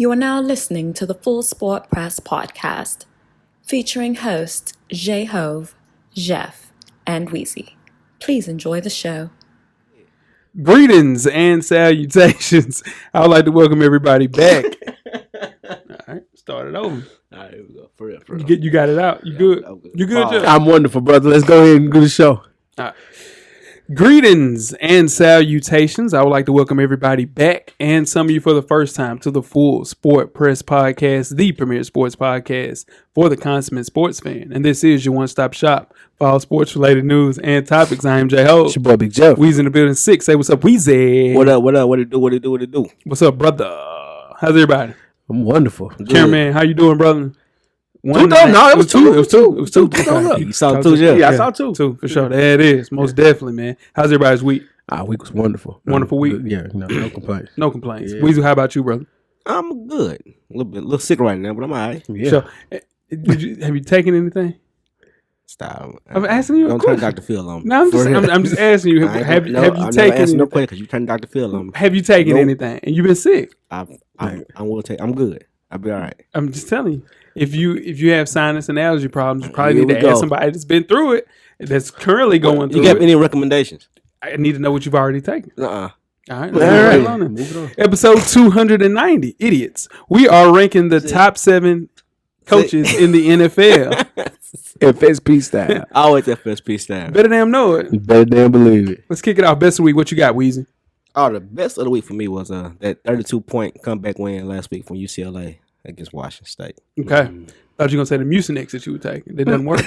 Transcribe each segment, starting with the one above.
You are now listening to the Full Sport Press podcast, featuring hosts Jay Hove, Jeff, and Weezy. Please enjoy the show. Greetings and salutations. I would like to welcome everybody back. All right, start it over. All right, here we go. For real. You got it out. You good? You good, Jeff? I'm wonderful, brother. Let's go ahead and do the show. All right. Greetings and salutations. I would like to welcome everybody back and some of you for the first time to the Full Sport Press podcast, the premier sports podcast for the consummate sports fan. And this is your one-stop shop for all sports-related news and topics. I am Jay Ho. It's your boy Big Jeff. Weezy in the building 6. Say what's up, Weezy. What up? What it do? What's up, brother? How's everybody? I'm wonderful. Cameraman, how you doing, brother? Two? No, it was two. Okay. You saw two, yeah. I saw two. Two, for sure. There it is. Most definitely, man. How's everybody's week? Our week was wonderful. Wonderful week? Yeah, no complaints. No complaints. Yeah. Weezy, how about you, brother? I'm good. A little sick right now, but I'm all right. Yeah. So, have you taken anything? Stop. I'm asking you a Don't turn question. Dr. Phil on me. No, I'm just asking you. Have you taken anything? No anything? question because you turned Dr. Phil on me. Have you taken Nope. anything? And you've been sick. I will take. I'm good. I'll be all right. I'm just telling you. If you have sinus and allergy problems, you probably Here need we to ask go. somebody that's been through it, that's currently going through You got it. any recommendations? I need to know what you've already taken. Uh-uh. All right. All let's right. move on then. Move it on. Episode 290, idiots. We are ranking the top 7 coaches in the NFL. FSP style. Always FSP style. Better damn know it. You better damn believe it. Let's kick it off. Best of the week. What you got, Weezy? Oh, the best of the week for me was that 32-point comeback win last week from UCLA against Washington State. Okay. Thought you were going to say the Mucinex that you were taking. That doesn't work.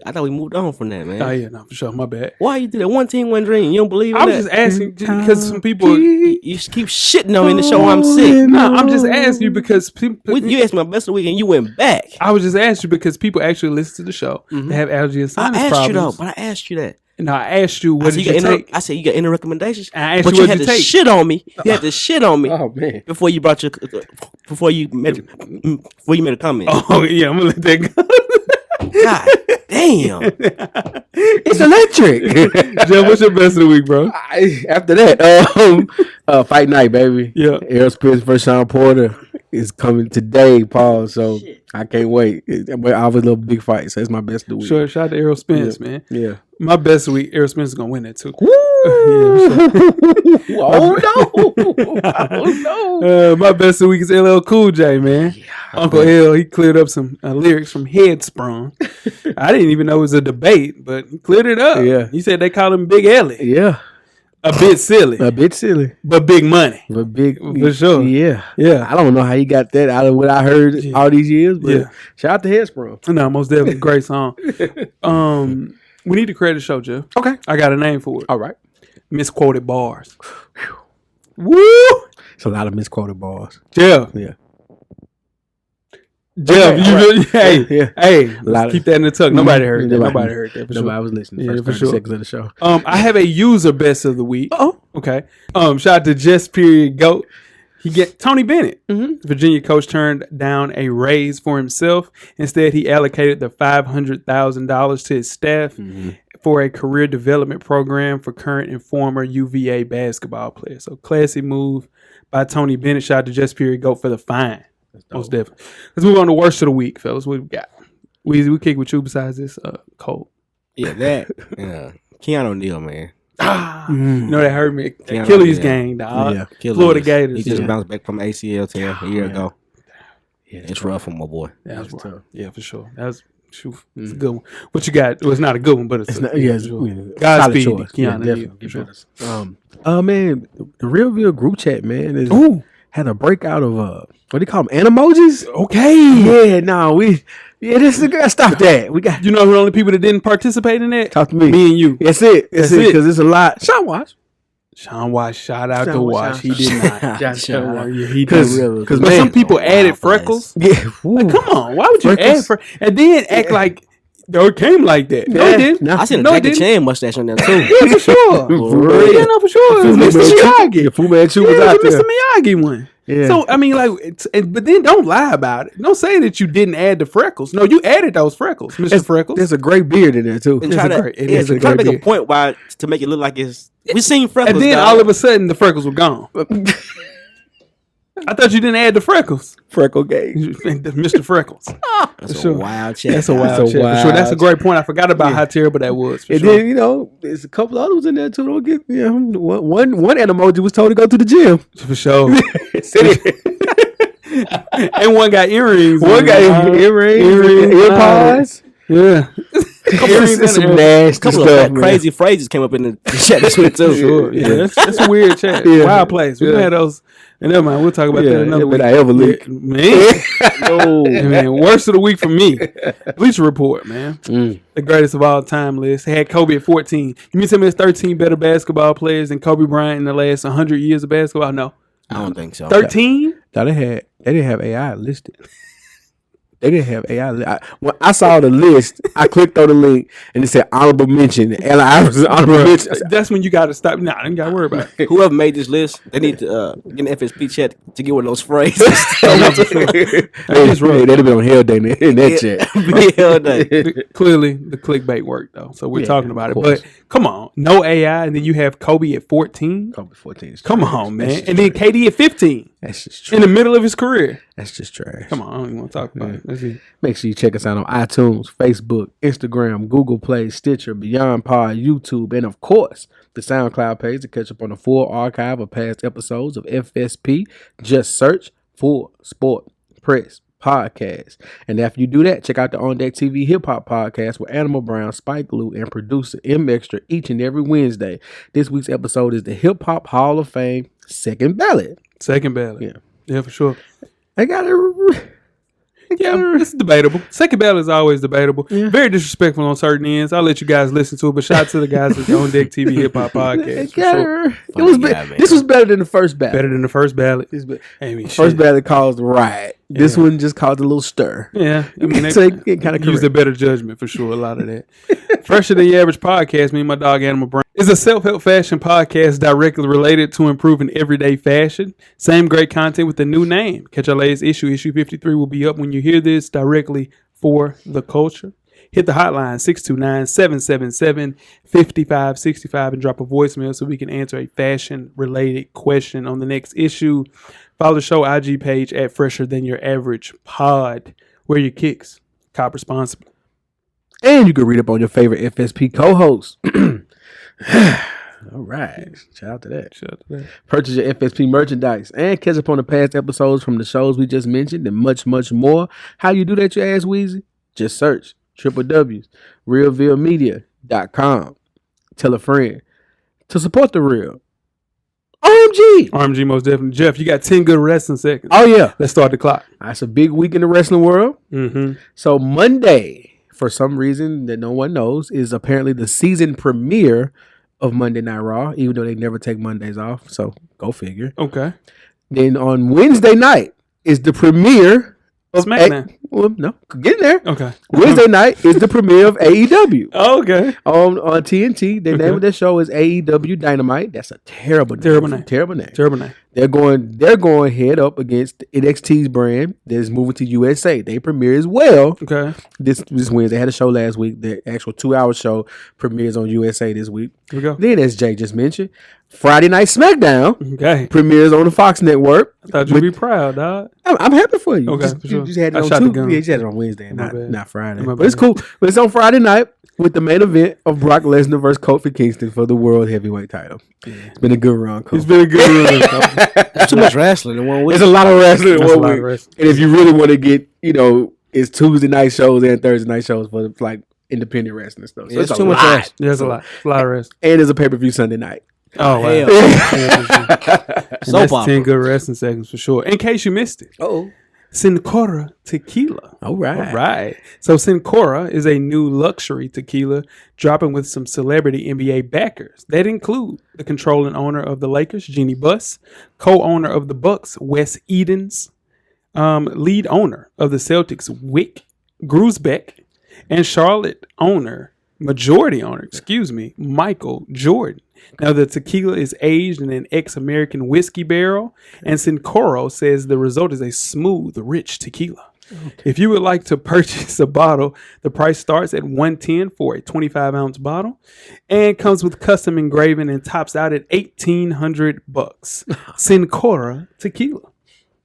I thought we moved on from that, man. Oh, yeah. No, for sure. My bad. Why you did that? One team, one dream. You don't believe in I that? was just asking because some people... You just keep shitting on me in the show. I'm sick. No, I'm just asking you because people... You asked me my best of the week and you went back. I was just asking you because people actually listen to the show. They have allergy and sinus I asked problems. you though, but I asked you that. No, I asked you what did you take. I said you got any recommendations. I asked but you what had you to take. shit on me. You had to shit on me Oh man. before you made a comment. Oh, yeah, I'm going to let that go. God damn. It's electric. Jeff, what's your best of the week, bro? After that, fight night, baby. Yeah. Errol Spence versus Sean Porter is coming today, Paul. So I can't wait. I was a little big fight, so it's my best of the week. Sure, shout out to Errol Spence, man. Yeah. My best of the week, Errol Spence is going to win that, too. Oh no! My best of the week is LL Cool J, man. Uncle L, he cleared up some lyrics from Headsprung. I didn't even know it was a debate, but he cleared it up. Yeah. He said they call him Big Ellie. Yeah, A bit silly, a bit silly, but big money. but big For sure. Yeah, Yeah. I don't know how he got that out of what I heard all these years, but Yeah. shout out to Headsprung. No, most definitely great song. We need to create a show, Jeff. Okay, I got a name for it. all right. Misquoted bars. Woo! It's a lot of misquoted bars. Jeff. Yeah, Jeff, Okay, you all really, right. hey, Yeah. hey, lot let's of- keep that in the tuck. Nobody heard that. Nobody heard that. For Nobody sure. was listening. Yeah, First for 30 sure. seconds of the show. I have a user best of the week. Oh, Okay. Shout out to Just Period Goat. Tony Bennett, Virginia coach, turned down a raise for himself. Instead, he allocated the $500,000 to his staff for a career development program for current and former UVA basketball players. So classy move by Tony Bennett. Shout out to Just Period Goat for the fine. Most definitely. Let's move on to worst of the week, fellas. What we got? We kick with you besides this Cole. Yeah, that. Yeah. Keanu Neal, man. You know that hurt me. Yeah, Achilles yeah. gang, dog. Yeah. Killed Florida us. Gators. He just Yeah. bounced back from ACL tear a year ago. yeah, It's rough for my boy. That's That's right. tough. Yeah, for sure. That's it's a good one. What you got? Well, it's not a good one, but it's, Not, a, yeah, for it's, sure. yeah, Godspeed, solid choice. Yeah, Keanu definitely. Neal, for sure. Man, the Realville group chat, man, is Ooh, had a breakout of what do you call them? Animojis? okay. Yeah, no, this is good. Stop that. We got You know who the only people that didn't participate in that? talk to me. Me and you. That's it. That's That's it. it. Because it's a lot. Sean Watch. Sean Wash, shout out to Sean Wash. Wash. He did not. Sean Watch. Yeah, he Because did. because But some people added freckles. Yeah. Like, come on, why would you Freckles. add and then act like it came like that? No, it didn't. No. I seen a No, it Jackie didn't. Chan mustache on there too. Yeah, for sure. For real. Yeah, no, for sure. It was Mr. Miyagi. Fu Manchu was Yeah, out it was there. the Miyagi one. Yeah. So I mean, like, but then don't lie about it. Don't say that you didn't add the freckles. No, you added those freckles, Mr. Freckles. There's a great beard in there too. And It's try a to, great- it yeah, is a try to great make a beard. point why to make it look like it's. We seen freckles. And then dog. all of a sudden, the freckles were gone. I thought you didn't add the freckles. Freckle gauge. Mr. Freckles. That's a wild chat. That's a wild chat. For sure. That's a great point. I forgot about how terrible that was. And then, there's a couple others in there too. Don't get, one emoji was told to go to the gym. For sure. And one got earrings. One got earrings, earpods. Yeah. Some nasty stuff. Crazy phrases came up in the chat this week too. Sure. Yeah, that's a weird chat. Wild place. We had those. And never mind, we'll talk about that another week. I ever leak. Man, worst of the week for me. Bleacher Report, man. The greatest of all time list. They had Kobe at 14. You mean tell me there's 13 better basketball players than Kobe Bryant in the last 100 years of basketball? No. I don't think so. 13? No, they didn't have AI listed. They didn't have AI. When I saw the list, I clicked on the link and it said honorable mention. And I was honorable mention. That's when you got to stop. Nah, I didn't got to worry about it. Whoever made this list, they need to get an FSP chat to get one of those phrases. They'd have been on Hell Day in that chat. Hell Day. Clearly, the clickbait worked, though. So we're talking about it. But come on. No AI. And then you have Kobe at 14. Kobe 14 is Come on, man. And then KD at 15. That's just trash. In the middle of his career. That's just trash. Come on. I don't even want to talk about it. Let's see. Make sure you check us out on iTunes, Facebook, Instagram, Google Play, Stitcher, Beyond Pod, YouTube, and of course, the SoundCloud page to catch up on the full archive of past episodes of FSP. Just search for Sport Press Podcast. And after you do that, check out the On Deck TV Hip Hop Podcast with Animal Brown, Spike Lee, and producer M Extra each and every Wednesday. This week's episode is the Hip Hop Hall of Fame Second Ballot. Second ballot. Yeah, for sure. I got it. Yeah, it's debatable. Second ballot is always debatable. Yeah. Very disrespectful on certain ends. I'll let you guys listen to it, but shout out to the guys at the On Deck TV Hip Hop Podcast. This was better than the first ballot. Better than the first ballot. First ballot caused the riot. Yeah. This one just caused a little stir. Yeah, I mean, so they kind of used a better judgment for sure. A lot of that. Fresher Than Your Average Podcast. Me and my dog Animal Brown is a self-help fashion podcast directly related to improving everyday fashion. Same great content with a new name. Catch our latest issue. Issue 53 will be up when you hear this, directly for the culture. Hit the hotline 629-777-5565 and drop a voicemail so we can answer a fashion-related question on the next issue. Follow the show IG page at Fresher Than Your Average Pod. Wear your kicks. Cop responsibly. And you can read up on your favorite FSP co-hosts. All right. Shout out to that. Purchase your FSP merchandise and catch up on the past episodes from the shows we just mentioned and much, much more. How you do that, you ask, Weezy? Just search www.realvillemedia.com. Tell a friend to support the real. RMG most definitely. Jeff, you got 10 good wrestling seconds. Oh, yeah. Let's start the clock. It's a big week in the wrestling world. Mm-hmm. So Monday, for some reason that no one knows, is apparently the season premiere of Monday Night Raw, even though they never take Mondays off. So go figure. Okay. Then on Wednesday night is the premiere of SmackDown. Get in there. Okay. Wednesday night is the premiere of AEW. Okay. On TNT. The name of that show is AEW Dynamite. That's a terrible name. Terrible name. They're going head up against NXT's brand that is moving to USA. They premiere as well. Okay. This Wednesday. They had a show last week. The actual 2-hour show premieres on USA this week. Here we go. Then, as Jay just mentioned, Friday Night SmackDown premieres on the Fox Network. I thought you'd be proud, dog. I'm happy for you. Okay, you just had it on Tuesday. Yeah, you had it on Wednesday, not Friday. But it's cool. But it's on Friday night with the main event of Brock Lesnar versus Kofi Kingston for the World Heavyweight title. Yeah. It's been a good run, Kofi. It's been a good run. It's too much wrestling in 1 week. It's a lot of wrestling in 1 week. And if you really want to get, it's Tuesday night shows and Thursday night shows for like independent wrestling stuff. So it's too much wrestling. There's a lot. It's a lot of wrestling. And there's a pay-per-view Sunday night. Oh, wow. That's 10 good wrestling seconds for sure. In case you missed it. Oh. Cincoro Tequila. All right. So Cincoro is a new luxury tequila dropping with some celebrity NBA backers. That include the controlling owner of the Lakers, Jeannie Buss, co-owner of the Bucks, Wes Edens, lead owner of the Celtics, Wick Grusbeck, and Charlotte majority owner, Michael Jordan. Now, the tequila is aged in an ex-American whiskey barrel, and Cincoro says the result is a smooth, rich tequila. Okay. If you would like to purchase a bottle, the price starts at $110 for a 25-ounce bottle and comes with custom engraving and tops out at $1,800. Cincoro Tequila.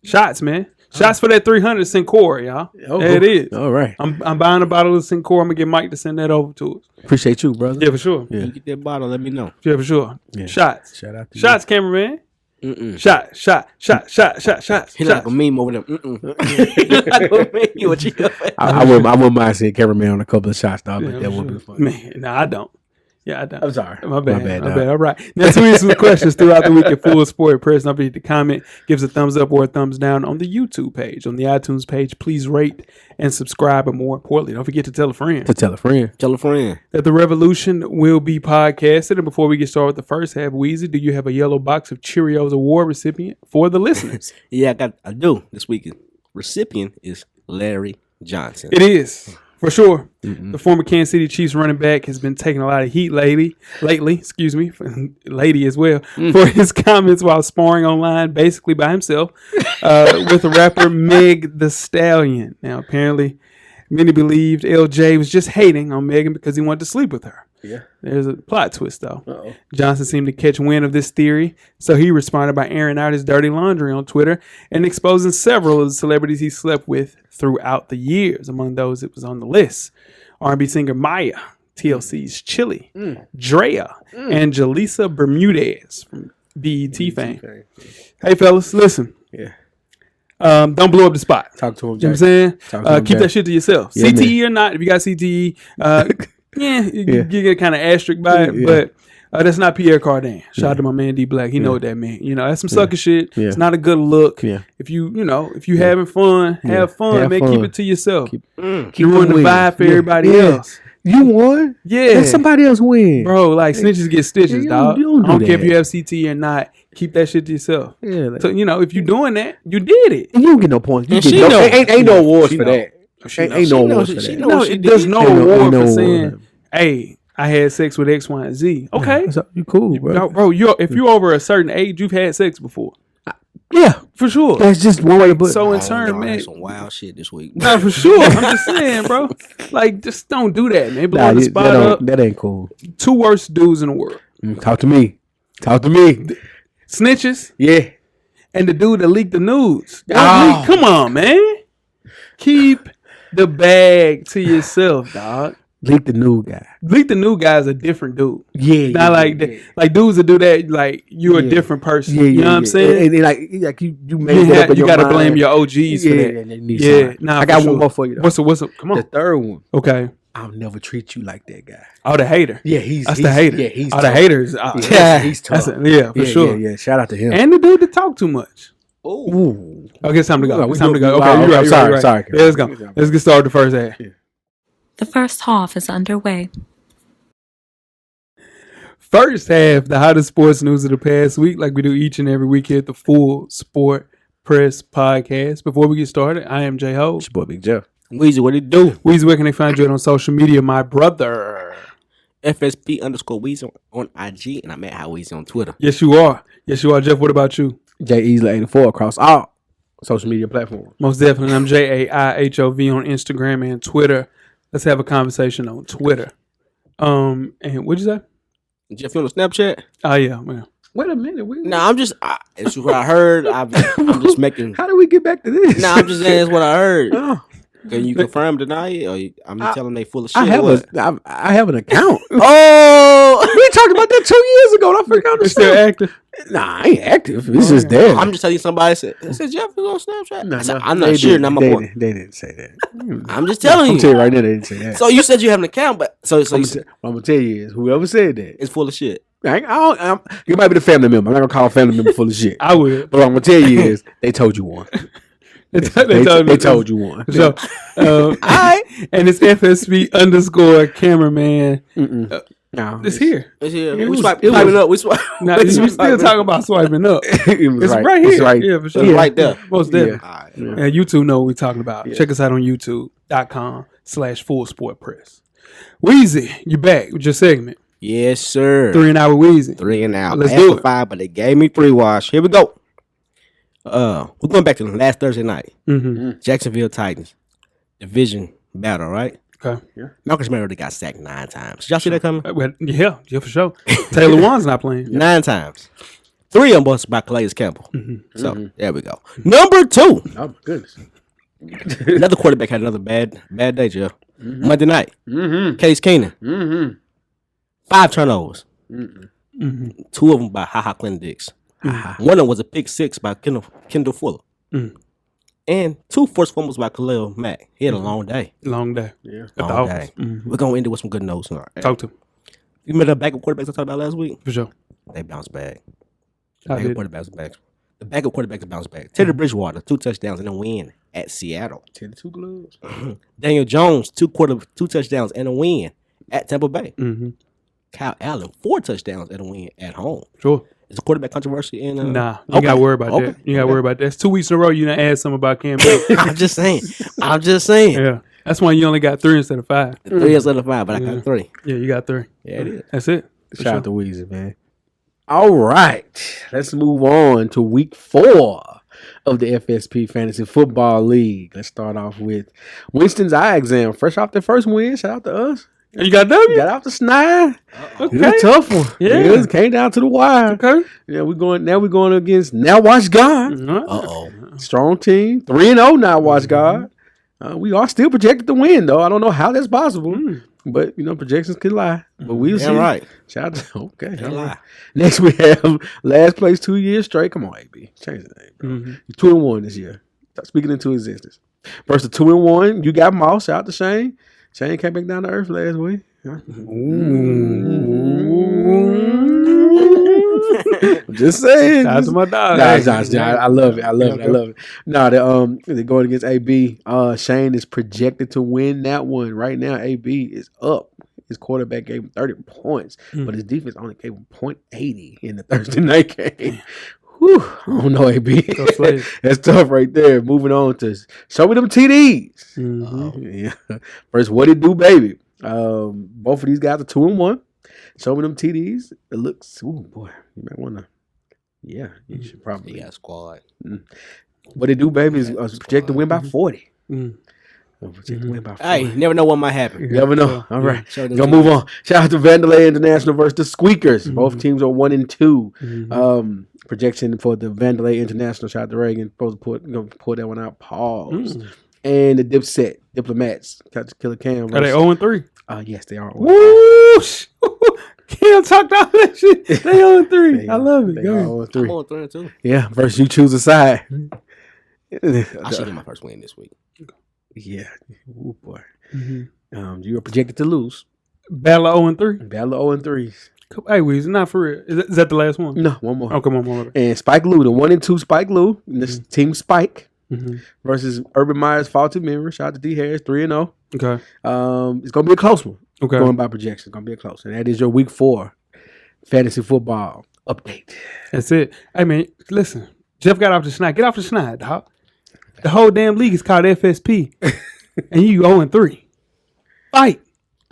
Shots, man. Shots for that 300 Cincoro, y'all. Oh, there it is. All right. I'm buying a bottle of Cincoro. I'm going to get Mike to send that over to us. Appreciate you, brother. Yeah, for sure. Yeah. You get that bottle, let me know. Yeah, for sure. Yeah. Shots. Shout out to Shots, cameraman. Mm-mm. Shot. Shots. He like a meme over them. Like a meme with you. I wouldn't mind seeing cameraman on a couple of shots, dog, but Yeah, that for would be sure. fun. Man, no, I don't. Yeah, I don't. I'm sorry. My bad. dog. All right. Now, tweet some questions throughout the week at Full Sport Press. Don't forget to comment, give us a thumbs up or a thumbs down on the YouTube page. On the iTunes page, please rate and subscribe. And more importantly, don't forget to tell a friend To tell a friend. Tell a friend. that the revolution will be podcasted. And before we get started with the first half, Weezy, do you have a yellow box of Cheerios award recipient for the listeners? Yeah, I do. This weekend recipient is Larry Johnson. It is. For sure. The former Kansas City Chiefs running back has been taking a lot of heat lately, lady as well, for his comments while sparring online, basically by himself, with the rapper Meg the Stallion. Now, apparently, many believed LJ was just hating on Megan because he wanted to sleep with her. Yeah. There's a plot twist, though. Uh-oh. Johnson seemed to catch wind of this theory, so he responded by airing out his dirty laundry on Twitter and exposing several of the celebrities he slept with throughout the years. Among those, it was on the list: R&B singer Maya, TLC's Chili, Drea, and Jaleesa Bermudez from BET fame. Hey, fellas, listen. Yeah. Don't blow up the spot. Talk to him, You know what I'm Jack. saying? Talk to him, Keep Jack. that shit to yourself. Yeah, CTE or not, if you got CTE, you get kind of asterisk by it, Yeah. but that's not Pierre Cardin. Shout out to my man D Black. He know what that meant. You know, that's some sucker shit. Yeah. It's not a good look. Yeah. If you having fun, have fun, Have man. fun. Keep it to yourself. Keep You ruin the win. vibe for Yeah. everybody Yeah. else. You won? Yeah. Let somebody else win. Bro, like snitches get stitches, you dog. don't- you don't I don't do care if that. you have CTE or not. Keep that shit to yourself. Yeah. Like, So, if you're doing that, you did it. you don't get no points. You And get she no, know. ain't no awards She for know. that. She Ain't know. no She know. awards for She that. know. No, she there's did. no Ain't no award for award. saying, hey, I had sex with X, Y, and Z. Okay. So, you cool, bro. Bro, if you're over a certain age, you've had sex before. Yeah. For sure. That's just one way to put it. So in Oh, turn, no, I man. had some wild shit this week. Nah, for sure. I'm just saying, bro. Like, just don't do that, man. Blow Nah, the spot up. that ain't cool. Two worst dudes in the world. Talk to me. Talk to me. Snitches Yeah. and the dude that leaked the nudes. Don't Oh. leak. Come on, man. Keep the bag to yourself, dog. Leak the new guy. Leak the new guy's a different dude. Yeah. Not like that. Like dudes that do that, like you're a Yeah. different person. Yeah, You know what I'm saying? And like you made that up in You your got to mind. blame your OGs for that. they need Yeah, somebody. nah, I got for one sure. more for you. Though. What's up? Come The on. third one? Okay. I'll never treat you like that guy. Oh, the hater. Yeah, That's the hater. Yeah, he's the tough. haters. Yeah, he's tough. For sure. Yeah. Shout out to him. And the dude that talk too much. Ooh. Okay, it's time to go. Ooh, It's time to go. wow, Okay, you're right. sorry, You're right. sorry. Yeah, let's go. Let's get started the first half. The first half is underway. First half, the hottest sports news of the past week, like we do each and every week here at the Full Sport Press Podcast. Before we get started, I am J Ho. It's your boy Big Jeff. Weezy, what it do? Weezy, where can they find you on social media, my brother? FSP_Weezy on IG, and I'm at How Weezy on Twitter. Yes, you are. Yes, you are. Jeff, what about you? J Easley 84 across all social media platforms. Most definitely. I'm JAIHOV on Instagram and Twitter. Let's have a conversation on Twitter. And what'd you say? Jeff, you on the Snapchat? Oh, yeah. Wait a minute. Nah, it's what I heard. I'm just making. How do we get back to this? Nah, I'm just saying it's what I heard. Oh, Can you confirm, deny it, or I'm just telling they full of shit? I have what? I have an account. Oh, We talked about that 2 years ago. I forgot to It's still active. Nah, I ain't active. It's just there. I'm just telling you. Somebody said Jeff is on Snapchat. Nah, I said, nah, I'm they not sure. didn't. Now my They boy. didn't- They didn't say that. I'm just telling I'm telling you. you right now, they didn't say that. So you said you have an account, but so I'm you gonna said what I'm gonna tell you is whoever said that, it's full of shit. it might be the family member. I'm not gonna call a family member full of shit. I would. But what I'm gonna tell you is they told you one. They They told you one. So, and it's FSB_cameraman. No, It's here. It's here. It We was- swipe it was- swiping up. We swipe. Now, we still talking about swiping up. it was It's right. right here. It's right. Yeah, for sure. It's right there. Most Yeah. definitely. All right. Yeah. And YouTube know what we're talking about. Check us out on youtube.com/fullsportpress. Weezy, you back with your segment. Yes, sir. 3 and Hour Weezy. 3 and out. Let's I asked do for it. 5, but they gave me 3 wash. Here we go. We're going back to the last Thursday night. Mm-hmm. Jacksonville Titans division battle, right? Okay. Marcus Mariota got sacked 9 times. Did y'all see that coming? Well, yeah, for sure. Taylor Wan's not playing. 9 times. 3 of them was by Calais Campbell. Mm-hmm. So there we go. Number 2. Oh my goodness. Another quarterback had another bad day, Jeff. Monday night. Case Keenum. 5 turnovers. 2 of them by Ha Clinton-Dix. One of them was a pick 6 by Kendall Fuller. And 2 forced fumbles by Khalil Mack. He had a long day. Long day. Yeah. Long day. We're going to end it with some good notes. Talk to him. You remember the backup quarterbacks I talked about last week? For sure. They bounced back. I did. The backup quarterbacks bounced back. Teddy Bridgewater, 2 touchdowns and a win at Seattle. 10-2 gloves. Daniel Jones, 2 touchdowns and a win at Tampa Bay. Kyle Allen, 4 touchdowns and a win at home. Sure. Is a quarterback controversy in? Nah, you got to worry about that. You got to worry about that. It's 2 weeks in a row you done add something about Cam Newton. I'm just saying. Yeah. That's why you only got 3 instead of 5. 3 instead of 5, but I got 3. Yeah, you got 3. Yeah, it is. That's it. Shout out to Weezy, man. All right. Let's move on to week 4 of the FSP Fantasy Football League. Let's start off with Winston's eye exam. Fresh off the first win. Shout out to us. And you got W? Got off the snide. Okay. It was a tough one. Yeah. It came down to the wire. Okay. Yeah, we're going against Now Watch God. Uh-oh. Strong team. 3-0 Now Watch God. We are still projected to win, though. I don't know how that's possible. But, projections can lie. But we'll see. Right. Shout out to, okay. Can't lie. Next, we have last place 2 years straight. Come on, AB. Change the name, bro. 2-1 this year. Speaking into existence. Versus 2-1, you got Moss. Shout out to Shane. Shane came back down to earth last week. I'm just saying. Shout out to my dog. I love it. I love it. No, they're going against AB. Shane is projected to win that one. Right now, AB is up. His quarterback gave him 30 points, but his defense only gave him 0.80 in the Thursday night game. Whew, I don't know, AB. That's tough right there. Moving on to show me them TDs. Yeah. First, what it do, baby? Both of these guys are 2-1. Show me them TDs. It looks, oh boy, you might want to. Yeah, you should probably. He got squad. What it do, baby, is projected to win by 40. Projected to win by 40. Hey, never know what might happen. You never know. All right, Gonna move on. Shout out to Vandalay International versus the Squeakers. Both teams are 1-2. Projection for the Vandalay International. Shout out to Reagan. Supposed to pull that one out. Pause. And the Dipset Diplomats. Killer Cam. Are they 0-3? Yes, they are. Whoosh! Cam talked all that shit. They 0-3. I love it. They Go are ahead. 0-3. I'm on 3-2. Yeah, versus you choose a side. I should get my first win this week. Yeah. Oh boy. You are projected to lose. Battle of 0-3. Battle of 0-3s. Hey, Weezy, not for real. Is that the last one? No, one more. Oh, come on, one more. And Spike Lou, the 1-2 Spike Lou, and this team Spike versus Urban Meyer's Faulty Memory. Shout out to D Harris, 3-0. Okay. It's gonna be a close one. Okay. Going by projection, it's gonna be a close one. And that is your week 4 fantasy football update. That's it. Hey, man, listen. Jeff got off the schneid. Get off the schneid, dog. The whole damn league is called FSP. And you 0-3. Fight.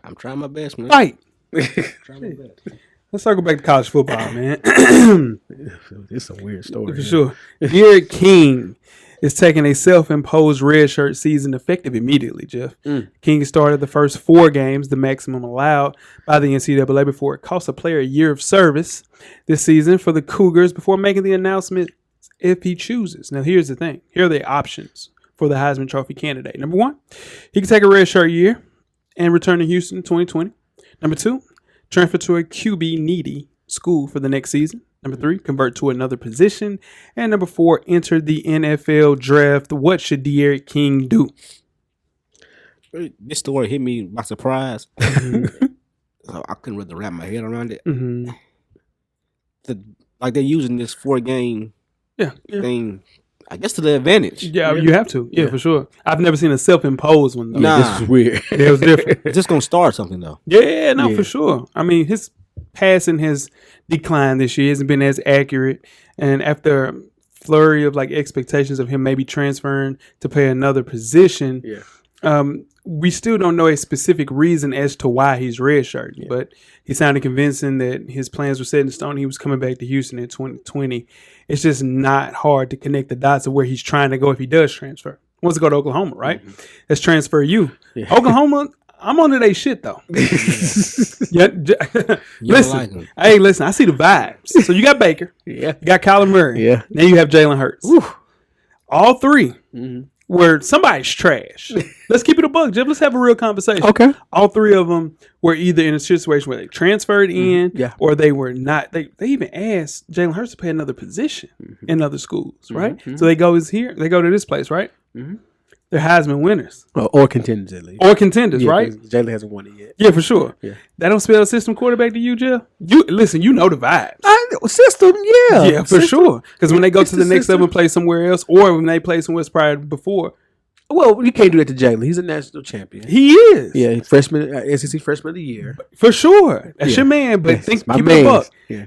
I'm trying my best, man. Fight. Trying my best. Let's circle back to college football, man. It's a weird story. For sure. Derek King is taking a self-imposed redshirt season effective immediately, Jeff. King started the first 4 games, the maximum allowed by the NCAA, before it cost a player a year of service this season for the Cougars before making the announcement if he chooses. Now, here's the thing. Here are the options for the Heisman Trophy candidate. Number 1, he can take a redshirt year and return to Houston in 2020. Number 2, transfer to a QB needy school for the next season. Number 3, convert to another position. And number 4, enter the NFL draft. What should Derek King do? This story hit me by surprise. So I couldn't really wrap my head around it. They're using this 4-game thing, I guess, to the advantage. Yeah, you have to. Yeah, for sure. I've never seen a self-imposed one, though. Nah. This is weird. It was different. It's just going to start something, though. Yeah, for sure. I mean, his passing has declined this year. He hasn't been as accurate. And after a flurry of expectations of him maybe transferring to play another position, we still don't know a specific reason as to why he's redshirting. But he sounded convincing that his plans were set in stone. He was coming back to Houston in 2020. It's just not hard to connect the dots of where he's trying to go if he does transfer. He wants to go to Oklahoma, right? Let's transfer you. Oklahoma, I'm on their shit though. Listen, like him. listen. I see the vibes. So you got Baker. Yeah. You got Kyler Murray. Yeah. Now you have Jalen Hurts. All three were somebody's trash. Let's keep it a buck, Jeff. Let's have a real conversation. Okay. All three of them were either in a situation where they transferred in, or they were not. They even asked Jalen Hurts to play another position in other schools, right? So they go to this place, right? They're Heisman winners. Or contenders, at least. Or contenders, right? Jalen hasn't won it yet. Yeah, for sure. Yeah. That don't spell system quarterback to you, Jeff? You know the vibes. System, yeah. Yeah, for sure. Because when they go to the next system. level and play somewhere else, or when they play somewhere prior before. Well, you can't do that to Jalen. He's a national champion. He is. Yeah, freshman, SEC freshman of the year. For sure. That's your man, but keep it up. Yeah.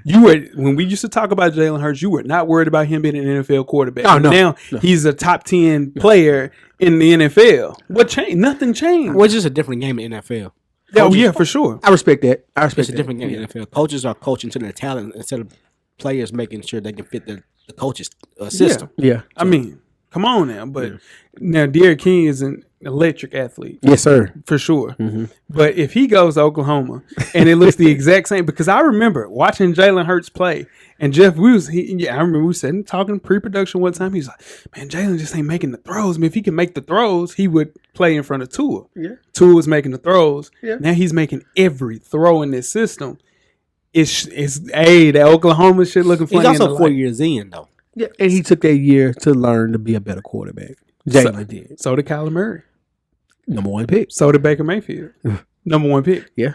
When we used to talk about Jalen Hurts, you were not worried about him being an NFL quarterback. Oh, no. Now he's a top 10 player in the NFL. What changed? Nothing changed. Well, it's just a different game in NFL. Oh, yeah, for sure. I respect that. It's a different game in NFL. Coaches are coaching to their talent instead of players making sure they can fit the coach's system. Yeah. I mean, come on now. But now Derrick King is an electric athlete. Yes, sir. For sure. But if he goes to Oklahoma and it looks the exact same, because I remember watching Jalen Hurts play, and Jeff, I remember we sitting talking pre-production one time. He's like, man, Jalen just ain't making the throws. I mean, if he can make the throws, he would play in front of Tua. Yeah. Tua was making the throws. Yeah. Now he's making every throw in this system. The Oklahoma shit looking funny. He's also 4 years in, though. Yeah, and he took that year to learn to be a better quarterback. Jalen did. So did Kyler Murray. Number one pick. So did Baker Mayfield. Number one pick. Yeah.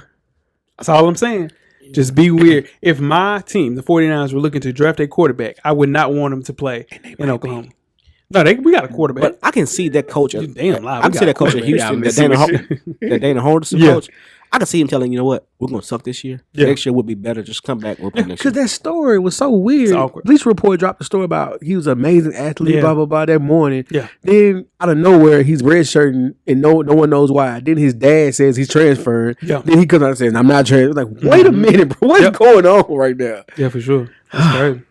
That's all I'm saying. Just be weird. If my team, the 49ers, were looking to draft a quarterback, I would not want them to play in Oklahoma. No, we got a quarterback. But I can see that coach. You damn lie. I can see that coach at Houston, that Dana Holderson coach. I can see him telling, you know what, we're going to suck this year. Yeah. Next year we'll be better. Just come back. We'll play next year. Because that story was so weird. It's awkward. Bleacher Report dropped the story about he was an amazing athlete, blah, blah, blah, that morning. Yeah. Then out of nowhere, he's redshirting and no one knows why. Then his dad says he's transferring. Yeah. Then he comes out and says, I'm not transferring. Like, wait a minute, bro. What's going on right now? Yeah, for sure. That's crazy.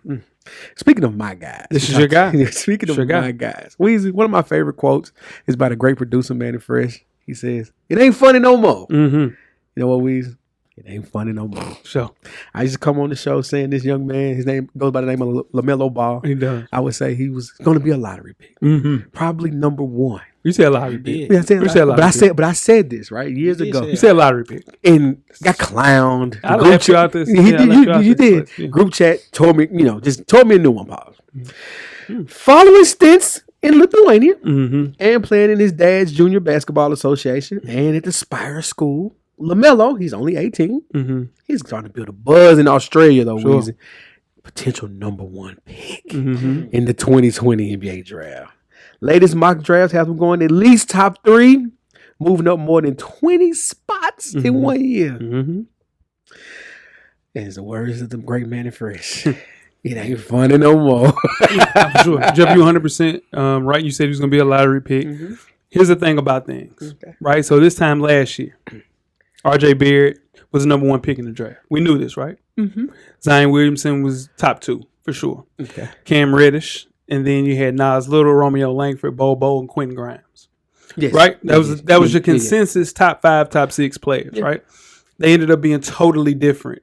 Speaking of my guys. This is your guy? Speaking of my guys. Weezy, one of my favorite quotes is by the great producer, Manny Fresh. He says, it ain't funny no more. Mm-hmm. You know what, Weezy? It ain't funny no more. So I used to come on the show saying this young man, his name goes by the name of LaMelo Ball. he does. I would say he was going to be a lottery pick. Mm-hmm. Probably number one. You said a lottery pick. Yeah, but I said this, right? Years ago. You said a lottery pick. And got clowned. I left you out this. You did. Yeah. Group chat told me, just told me a new one, pause. Following stints in Lithuania and playing in his dad's junior basketball association and at the Spire School. LaMelo, he's only 18. He's trying to build a buzz in Australia, though, Sure. Weezy. Potential number one pick in the 2020 NBA draft. Latest mock drafts have him going at least top 3, moving up more than 20 spots in 1 year. And the words of the great Manny Fresh. It ain't funny no more. Yeah, sure. Jeff, you 100% right. You said he was going to be a lottery pick. Here's the thing about things, right? So this time last year, R.J. Barrett was the number one pick in the draft. We knew this, right? Zion Williamson was top 2 for sure. Okay. Cam Reddish, and then you had Nas Little, Romeo Langford, Bobo, and Quentin Grimes. Yes. Right? That was your consensus top 5, top 6 players, right? They ended up being totally different.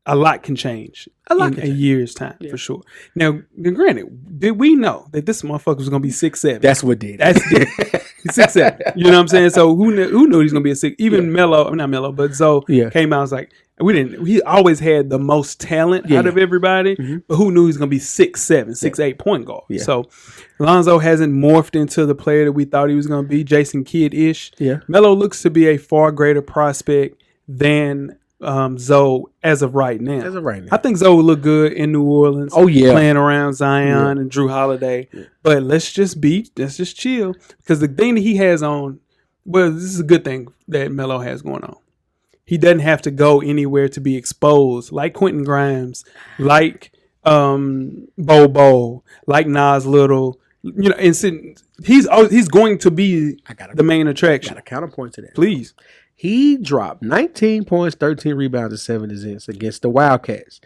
A lot can change in a year's time, for sure. Now, granted, did we know that this motherfucker was going to be 6'7"? That's what did. That's 6'7". You know what I'm saying? So who knew he was going to be a 6? Even not Melo, but Zoe came out and was like, he always had the most talent out of everybody, but who knew he was going to be 6'7", 6'8" point guard. Yeah. So Lonzo hasn't morphed into the player that we thought he was going to be, Jason Kidd-ish. Yeah. Melo looks to be a far greater prospect than Zoe as of right now. I think Zoe would look good in New Orleans. Oh yeah, playing around Zion and Drew Holiday. Yeah. But let's just chill, because the thing that he has on, this is a good thing that Melo has going on. He doesn't have to go anywhere to be exposed, like Quentin Grimes, like Bobo, like Nas Little. And he's going to be the main attraction. Got a counterpoint to that, please. He dropped 19 points, 13 rebounds, and 7 assists against the Wildcats.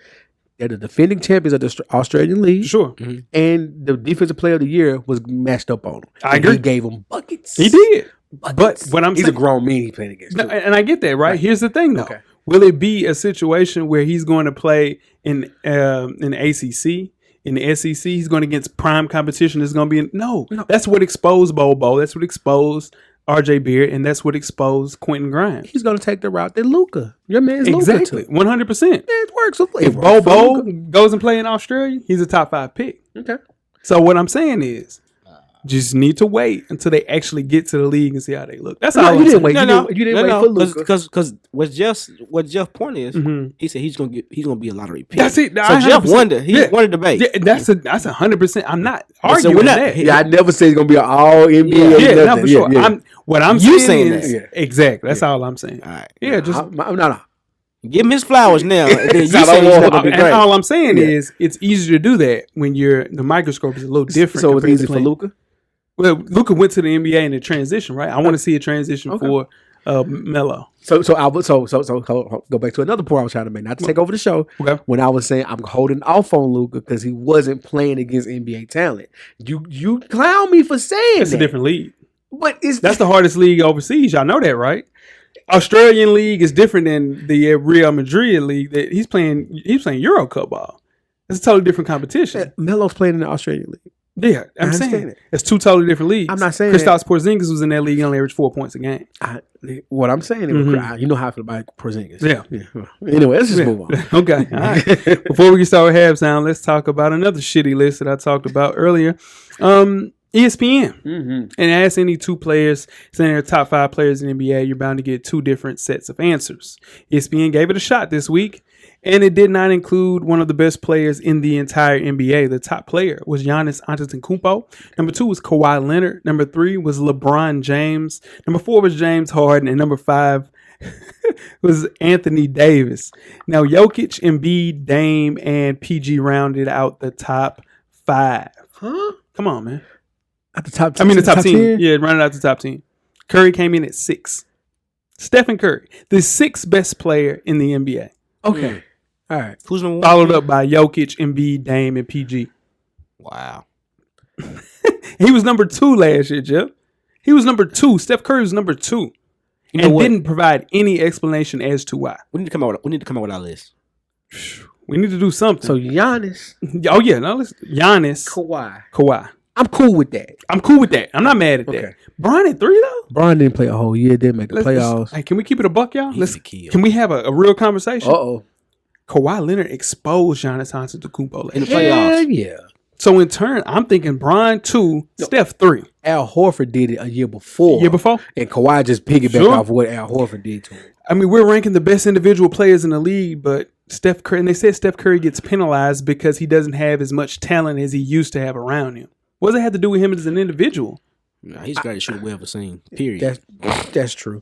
They're the defending champions of the Australian League. Sure. And the Defensive Player of the Year was matched up on him. I agree. He gave him buckets. He did. But what I'm he's saying, a grown man he playing against. No, and I get that, right? Here's the thing, though. Okay. Will it be a situation where he's going to play in ACC, in the SEC? He's going against prime competition. It's going to be no. That's what exposed Bobo. That's what exposed RJ Beard, and that's what exposed Quentin Grimes. He's going to take the route that Luka. Your man's Exactly, Luka. 100%. It works. If Bobo goes and play in Australia, he's a top 5 pick. Okay. So what I'm saying is, just need to wait until they actually get to the league and see how they look. That's all. You didn't wait. No, You didn't wait for Luka. Because what Jeff point is, he said he's gonna be a lottery pick. That's it. So Jeff wondered. He wanted to debate. Yeah, that's 100%. I'm not arguing that. Yeah, I never say he's gonna be an all NBA. Yeah, not for sure. I'm saying is that. exactly. That's all I'm saying. All right. Yeah, just no. Give him his flowers now. And then you say he's gonna be and great. all I'm saying is it's easier to do that when the microscope is a little different. So it's easy for Luka. Well, Luka went to the NBA in the transition, right? I want to see a transition for Melo. So go back to another point I was trying to make, not to take over the show. Okay. When I was saying I'm holding off on Luka because he wasn't playing against NBA talent. You clown me for saying It's that. a different league. But That's the hardest league overseas. Y'all know that, right? Australian league is different than the Real Madrid league. That he's playing Euro Cup ball. It's a totally different competition. Melo's playing in the Australian league. Yeah, I'm understand saying it. it's two totally different leagues. I'm not saying Kristaps Porzingis was in that league. He only averaged 4 points a game. What I'm saying, you know how I feel about Porzingis. Yeah. Anyway, let's just move on. Okay. All right. Before we get started with halftime, let's talk about another shitty list that I talked about earlier. ESPN. And ask any two players saying they're top 5 players in the NBA, you're bound to get 2 different sets of answers. ESPN gave it a shot this week, and it did not include one of the best players in the entire NBA. The top player was Giannis Antetokounmpo. Number 2 was Kawhi Leonard. Number 3 was LeBron James. Number 4 was James Harden. And number 5 was Anthony Davis. Now, Jokic, Embiid, Dame, and PG rounded out the top 5. Huh? Come on, man. At the top 10. The top 10. Yeah, rounded out the top 10. Curry came in at 6. Stephen Curry, the 6th best player in the NBA. Okay. All right. Who's number 1? Followed up by Jokic, Embiid, Dame, and PG. Wow. He was number 2 last year, Jeff. He was number 2. Steph Curry was number 2. And didn't provide any explanation as to why. We need to come out with our list. We need to do something. So Giannis. Oh, yeah. No, listen. Giannis. Kawhi. I'm cool with that. I'm cool with that. I'm not mad at that. Bron at 3, though? Bron didn't play a whole year. Didn't make the playoffs. Hey, can we keep it a buck, y'all? He's a kid. Can we have a real conversation? Uh-oh. Kawhi Leonard exposed Giannis Antetokounmpo In the last year. playoffs. Yeah. So in turn, I'm thinking Bron 2, Steph 3. Al Horford did it a year before. And Kawhi just piggybacked off what Al Horford did to him. I mean, we're ranking the best individual players in the league, but Steph Curry, and they said Steph Curry gets penalized because he doesn't have as much talent as he used to have around him. What does it have to do with him as an individual? Nah, he's the greatest shooter we ever seen. Period. That's true.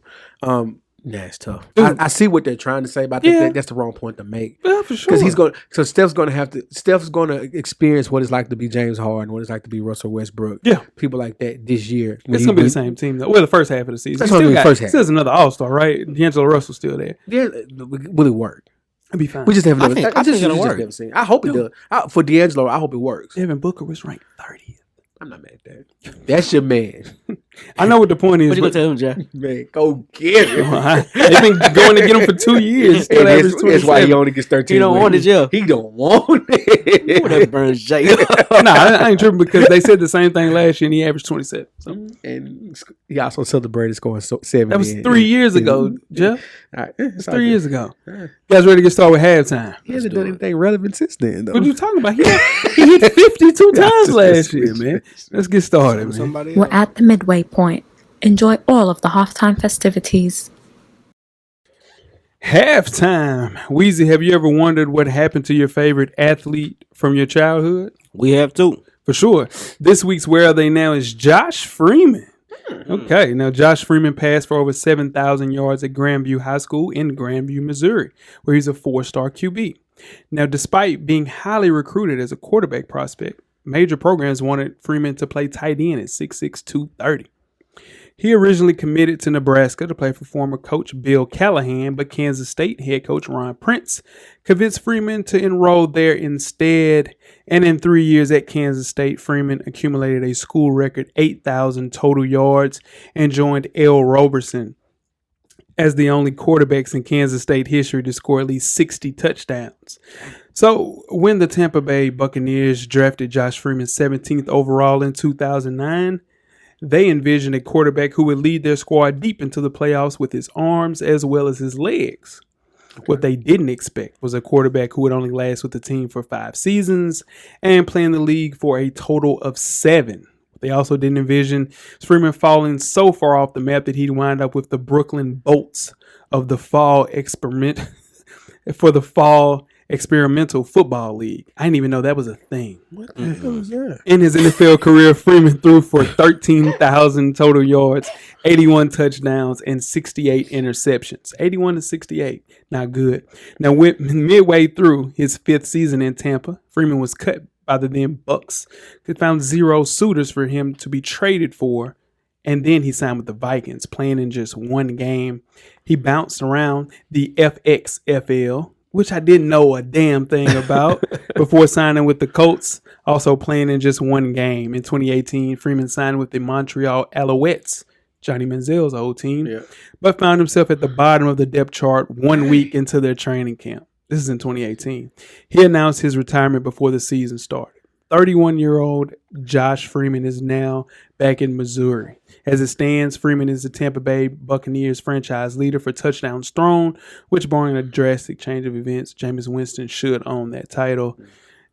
It's tough. I see what they're trying to say, but I think that's the wrong point to make. Yeah, for sure. Because Steph's going to experience what it's like to be James Harden, what it's like to be Russell Westbrook. Yeah. People like that this year. It's going to be the same team, though. Well, the first half of the season. That's only the first half. Still has another all-star, right? D'Angelo Russell's still there. Yeah, will it work? It'll be fine. We just haven't I think it'll work. never seen. I hope it does. For D'Angelo, I hope it works. Devin Booker was ranked 30th. I'm not mad at that. That's your man. I know what the point is. What you gonna tell him, Jack? Man, go get him. They've been going to get him for 2 years. And that's why he only gets 13. He don't want it, Jeff. He don't want it. Whatever burns Jay. I ain't tripping because they said the same thing last year and he averaged 27. So. And he also celebrated scoring 70. That was 3 years ago, Jeff. All right. It's 3 years ago. You guys ready to get started with halftime? He hasn't done anything relevant since then, though. What are you talking about? He hit 52 times last year, man. Let's get started, man. We're at the midway point. Enjoy all of the halftime festivities. Halftime. Weezy, have you ever wondered what happened to your favorite athlete from your childhood? We have to. For sure. This week's Where Are They Now is Josh Freeman. Okay, now Josh Freeman passed for over 7,000 yards at Grandview High School in Grandview, Missouri, where he's a 4-star QB. Now, despite being highly recruited as a quarterback prospect, major programs wanted Freeman to play tight end at 6'6", 230. He originally committed to Nebraska to play for former coach Bill Callahan, but Kansas State head coach Ron Prince convinced Freeman to enroll there instead. And in 3 years at Kansas State, Freeman accumulated a school record 8,000 total yards and joined L. Roberson as the only quarterbacks in Kansas State history to score at least 60 touchdowns. So when the Tampa Bay Buccaneers drafted Josh Freeman 17th overall in 2009, they envisioned a quarterback who would lead their squad deep into the playoffs with his arms as well as his legs. Okay. What they didn't expect was a quarterback who would only last with the team for 5 seasons and play in the league for a total of 7. They also didn't envision Freeman falling so far off the map that he'd wind up with the Brooklyn Bolts of the fall experimental football league. I didn't even know that was a thing. What the hell is that? In his NFL career, Freeman threw for 13,000 total yards, 81 touchdowns, and 68 interceptions. 81 to 68. Not good. Now, midway through his 5th season in Tampa, Freeman was cut by the then Bucks. They found 0 suitors for him to be traded for, and then he signed with the Vikings, playing in just 1 game. He bounced around the FXFL, which I didn't know a damn thing about, before signing with the Colts, also playing in just 1 game. In 2018, Freeman signed with the Montreal Alouettes, Johnny Manziel's old team, but found himself at the bottom of the depth chart 1 week into their training camp. This is in 2018. He announced his retirement before the season started. 31-year-old Josh Freeman is now back in Missouri. As it stands, Freeman is the Tampa Bay Buccaneers franchise leader for touchdowns thrown, which, barring a drastic change of events, Jameis Winston should own that title.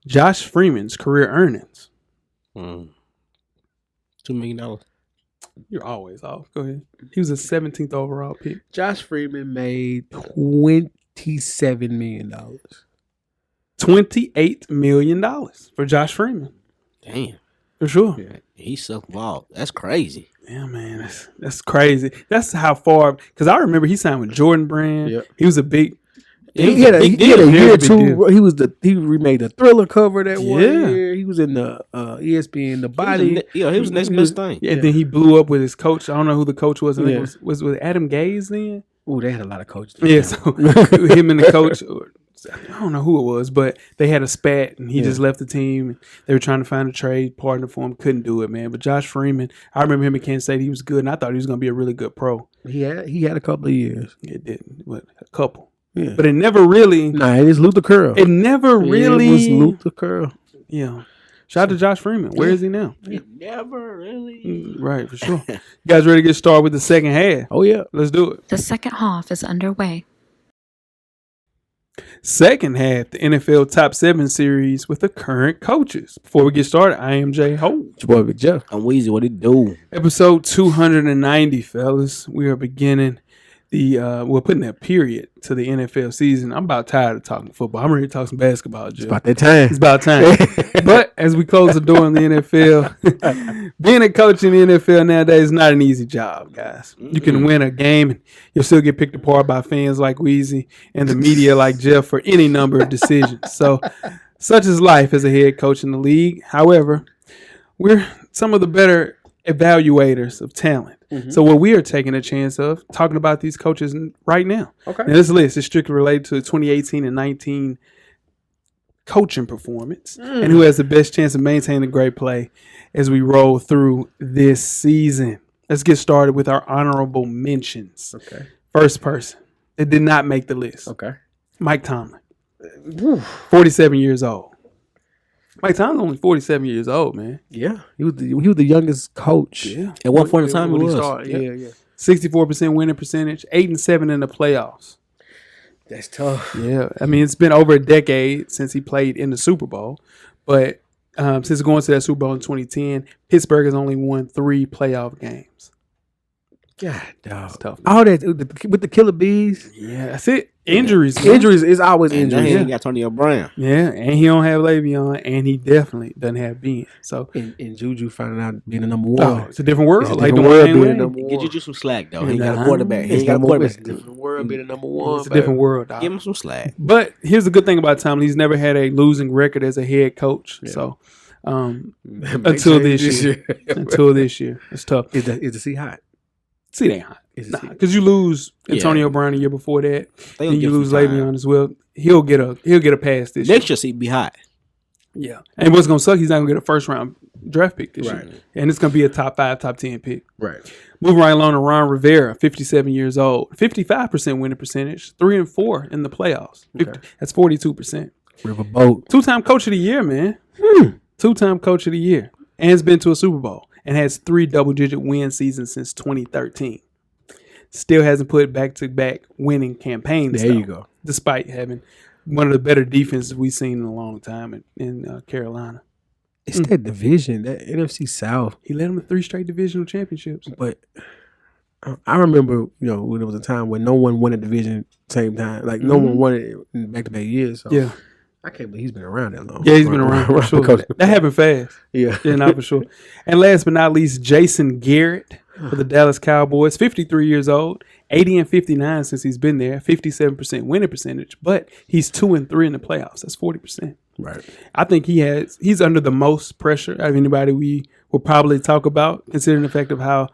Josh Freeman's career earnings. $2 million. You're always off. Go ahead. He was a 17th overall pick. Josh Freeman made $27 million. $28 million for Josh Freeman. Damn. For sure. Yeah, he's self-involved. That's crazy. Yeah, man. That's crazy. That's how far, because I remember he signed with Jordan Brand. Yep. He was a big. He had a year or two. He remade the Thriller cover that one year. He was in the ESPN The Body. He was the next best thing. Yeah, and then he blew up with his coach. I don't know who the coach was. I think it was Adam Gaze then. Oh, they had a lot of coaches. Yeah, so him and the coach, I don't know who it was, but they had a spat, and he just left the team. They were trying to find a trade partner for him. Couldn't do it, man. But Josh Freeman, I remember him at Kansas State. He was good, and I thought he was going to be a really good pro. He had a couple of years. It did. What, a couple. Yeah. But it never really. Nah, it is Luther Curl. It never really. It was Luther Curl. Yeah. Shout out to Josh Freeman. Where is he now? It never really. Right, for sure. You guys ready to get started with the second half? Oh, yeah. Let's do it. The second half is underway. Second half, the NFL Top 7 series with the current coaches. Before we get started, I am Jay Ho. It's your boy, Big Jeff. I'm Weezy. What it do? Episode 290, fellas. We are beginning we're putting a period to the NFL season. I'm about tired of talking football. I'm ready to talk some basketball, Jeff. It's about that time. It's about time. But as we close the door on the NFL, being a coach in the NFL nowadays is not an easy job, guys. You can win a game and you'll still get picked apart by fans like Weezy and the media like Jeff for any number of decisions. So such is life as a head coach in the league. However, we're some of the better evaluators of talent. So what we are taking a chance of talking about these coaches right now. Okay. Now this list is strictly related to the 2018 and 19 coaching performance and who has the best chance of maintaining great play as we roll through this season. Let's get started with our honorable mentions. Okay. First person that did not make the list. Okay. Mike Tomlin. 47 years old. Mike Tomlin's only 47 years old, man. Yeah, he was the youngest coach. Yeah, at one point in time, he was. Yeah. 64% winning percentage, 8-7 in the playoffs. That's tough. Yeah, I mean it's been over a decade since he played in the Super Bowl, but since going to that Super Bowl in 2010, Pittsburgh has only won 3 playoff games. God, dog. It's tough, all that with the killer bees. Yeah, that's it. Injuries. Injuries is always injuries. He got Antonio Brown. Yeah, and he don't have Le'Veon, and he definitely doesn't have Ben. So and Juju finding out being the number one. Oh, it's a different world. It's a like different the world being being number one. Get Juju some slack though. Yeah, He got a quarterback. He ain't got a quarterback. It's a different world being the number one. It's a different world, dog. Give him some slack. But here's the good thing about Tomlin: he's never had a losing record as a head coach. Yeah. So until this year, it's tough. Is the sea hot? See, they ain't hot. Because you lose Antonio Brown the year before that. Then you lose Le'Veon as well. He'll get a pass this year. Next year, he'd be hot. Yeah. And what's going to suck, he's not going to get a first round draft pick this year. And it's going to be a top 5, top 10 pick. Right. Moving right along to Ron Rivera, 57 years old, 55% winning percentage, 3-4 in the playoffs. Okay. That's 42%. Riverboat. 2-time coach of the year, man. 2-time coach of the year. And has been to a Super Bowl and has 3 double-digit win seasons since 2013. Still hasn't put back-to-back winning campaigns. There you go. Despite having one of the better defenses we've seen in a long time in Carolina. It's that division, that NFC South. He led them to 3 straight divisional championships. But I remember, when there was a time when no one won a division at the same time. Like, no one won it in back-to-back years. So yeah. I can't believe he's been around that long. Yeah, he's been around for sure. That happened fast. Yeah. Yeah, not for sure. And last but not least, Jason Garrett for the Dallas Cowboys, 53 years old, 80-59 since he's been there, 57% winning percentage, but he's 2-3 in the playoffs. That's 40%. Right. I think he's under the most pressure of anybody we will probably talk about, considering the fact of how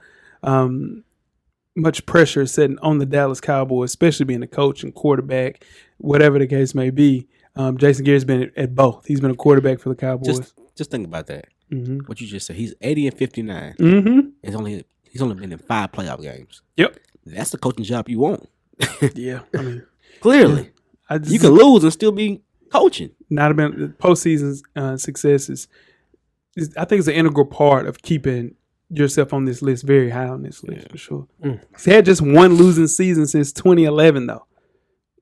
much pressure is set on the Dallas Cowboys, especially being a coach and quarterback, whatever the case may be. Jason Garrett's been at both. He's been a quarterback for the Cowboys. Just think about that. Mm-hmm. What you just said. He's 80-59. Mm-hmm. He's only been in 5 playoff games. Yep. That's the coaching job you want. Yeah. I mean, clearly. You can lose and still be coaching. Not been postseason success is I think it's an integral part of keeping yourself on this list, very high on this list for sure. He's had just one losing season since 2011 though.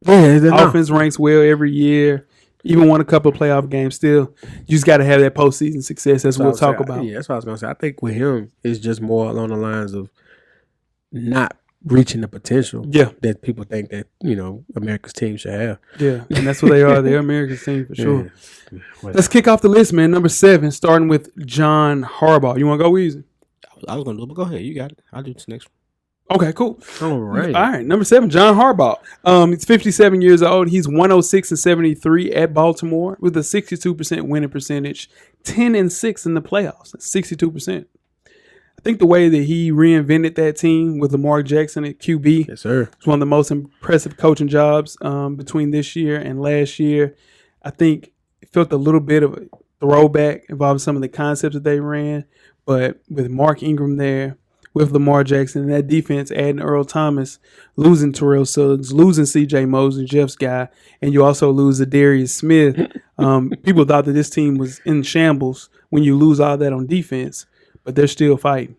Offense ranks well every year. Even won a couple of playoff games. Still, you just got to have that postseason success, as we'll talk about. Yeah, that's what I was gonna say. I think with him, it's just more along the lines of not reaching the potential. Yeah, that people think that America's team should have. Yeah, and that's what they are. They're America's team for sure. Yeah. Let's kick off the list, man. Number 7, starting with John Harbaugh. You want to go, Weezy? I was gonna do it, but go ahead. You got it. I'll do this next one. Okay, cool. All right. All right. Number 7, John Harbaugh. He's 57 years old. He's 106-73 at Baltimore with a 62% winning percentage, 10-6 in the playoffs. That's 62%. I think the way that he reinvented that team with Lamar Jackson at QB, yes, sir, it's one of the most impressive coaching jobs between this year and last year. I think it felt a little bit of a throwback involving some of the concepts that they ran, but with Mark Ingram there, with Lamar Jackson and that defense, adding Earl Thomas, losing Terrell Suggs, losing C.J. Mosley, Jeff's guy, and you also lose Darius Smith. People thought that this team was in shambles when you lose all that on defense, but they're still fighting.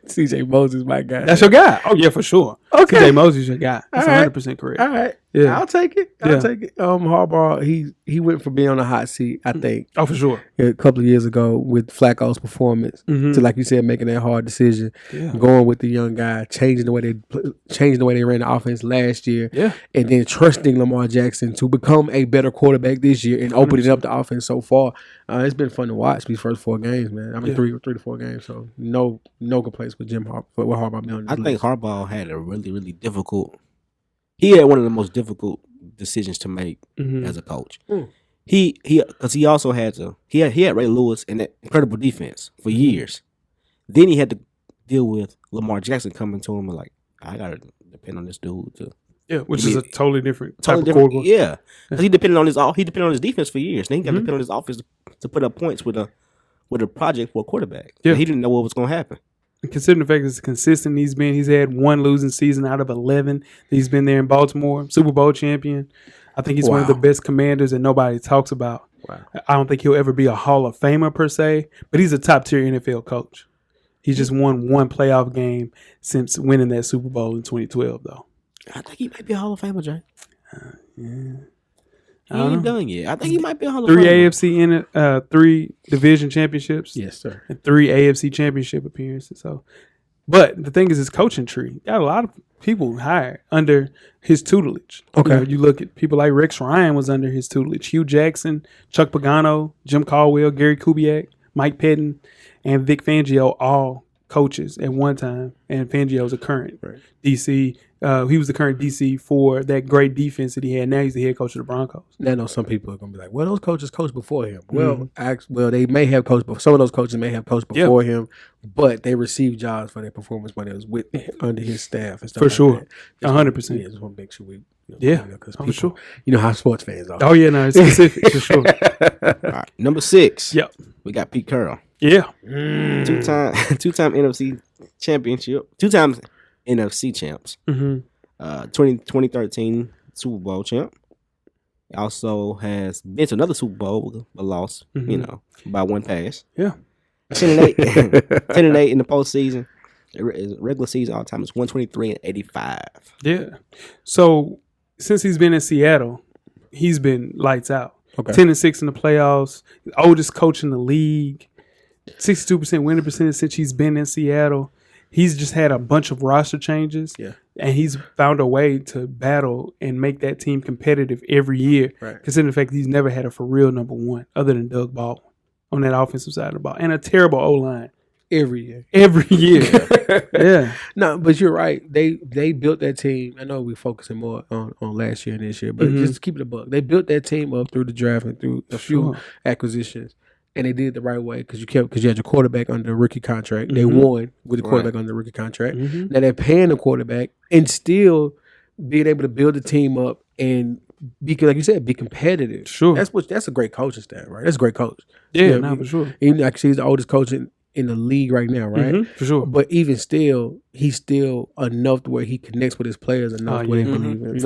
C.J. Mosley's my guy. That's your guy. Oh, yeah, for sure. Okay. C.J. Mosley's your guy. That's 100% correct. All right. Yeah. I'll take it. I'll take it. Harbaugh, he went from being on the hot seat, I think. Oh, for sure. A couple of years ago with Flacco's performance to, like you said, making that hard decision, going with the young guy, changing the way they ran the offense last year, and then trusting Lamar Jackson to become a better quarterback this year and opening up the offense so far. It's been fun to watch these first 4 games, man. I mean, 3 to 4 games, so no complaints with Harbaugh being on this list. I think Harbaugh had a really, really difficult. He had one of the most difficult decisions to make as a coach. Because he also had Ray Lewis and that incredible defense for years. Then he had to deal with Lamar Jackson coming to him and like, I gotta depend on this dude to which is a totally different type of quarterback. Yeah, because he depended on his defense for years. Then he got to depend on his offense to put up points with a project for a quarterback. Yeah, he didn't know what was going to happen. Considering the fact that it's consistent, he's had 1 losing season out of 11. He's been there in Baltimore, Super Bowl champion. I think he's one of the best commanders that nobody talks about. Wow. I don't think he'll ever be a Hall of Famer per se, but he's a top tier NFL coach. He's just won 1 playoff game since winning that Super Bowl in 2012, though. I think he might be a Hall of Famer, Jay. He ain't done yet. I think he might be a Hall of Famer. 3 AFC 3 division championships. Yes, sir. And 3 AFC championship appearances. So, but the thing is, his coaching tree got a lot of people hired under his tutelage. Okay. You look at people like Rex Ryan was under his tutelage. Hugh Jackson, Chuck Pagano, Jim Caldwell, Gary Kubiak, Mike Pettin, and Vic Fangio, all coaches at one time. And Fangio's a current DC He was the current DC for that great defense that he had. Now he's the head coach of the Broncos. Now, I know some people are gonna be like, "Well, those coaches coached before him." Well, they may have coached, but some of those coaches may have coached before him, but they received jobs for their performance when it was under his staff and stuff. For like sure, that. 100%. Yeah, just want to make sure we, because for sure. You know how sports fans are. Oh yeah, no, it's specific for sure. All right, number 6. Yep, we got Pete Carroll. Yeah, two-time NFC championship, 2 times NFC champs. 2013 Super Bowl champ. Also has been to another Super Bowl but lost, by 1 pass. Yeah. 10-8 10-8 in the postseason. Regular season all time is 123-85. Yeah. So since he's been in Seattle, he's been lights out. Okay. 10-6 in the playoffs. Oldest coach in the league. 62% winning percentage since he's been in Seattle. He's just had a bunch of roster changes. Yeah. And he's found a way to battle and make that team competitive every year. Right. Considering the fact that he's never had a for real number one other than Doug Baldwin on that offensive side of the ball. And a terrible O-line. Every year. Yeah. No, but you're right. They built that team. I know we're focusing more on last year and this year, but just keep it a buck. They built that team up through the draft and through a few acquisitions. And they did it the right way because you had your quarterback under a rookie contract. They won with the quarterback under the rookie contract. Now they're paying the quarterback and still being able to build the team up and be, like you said, be competitive. Sure, that's a great coaching staff, right? That's a great coach. Yeah, for sure. Even like he's the oldest coach in the league right now, right? For sure. But even still, he's still enough to where he connects with his players enough where they believe him.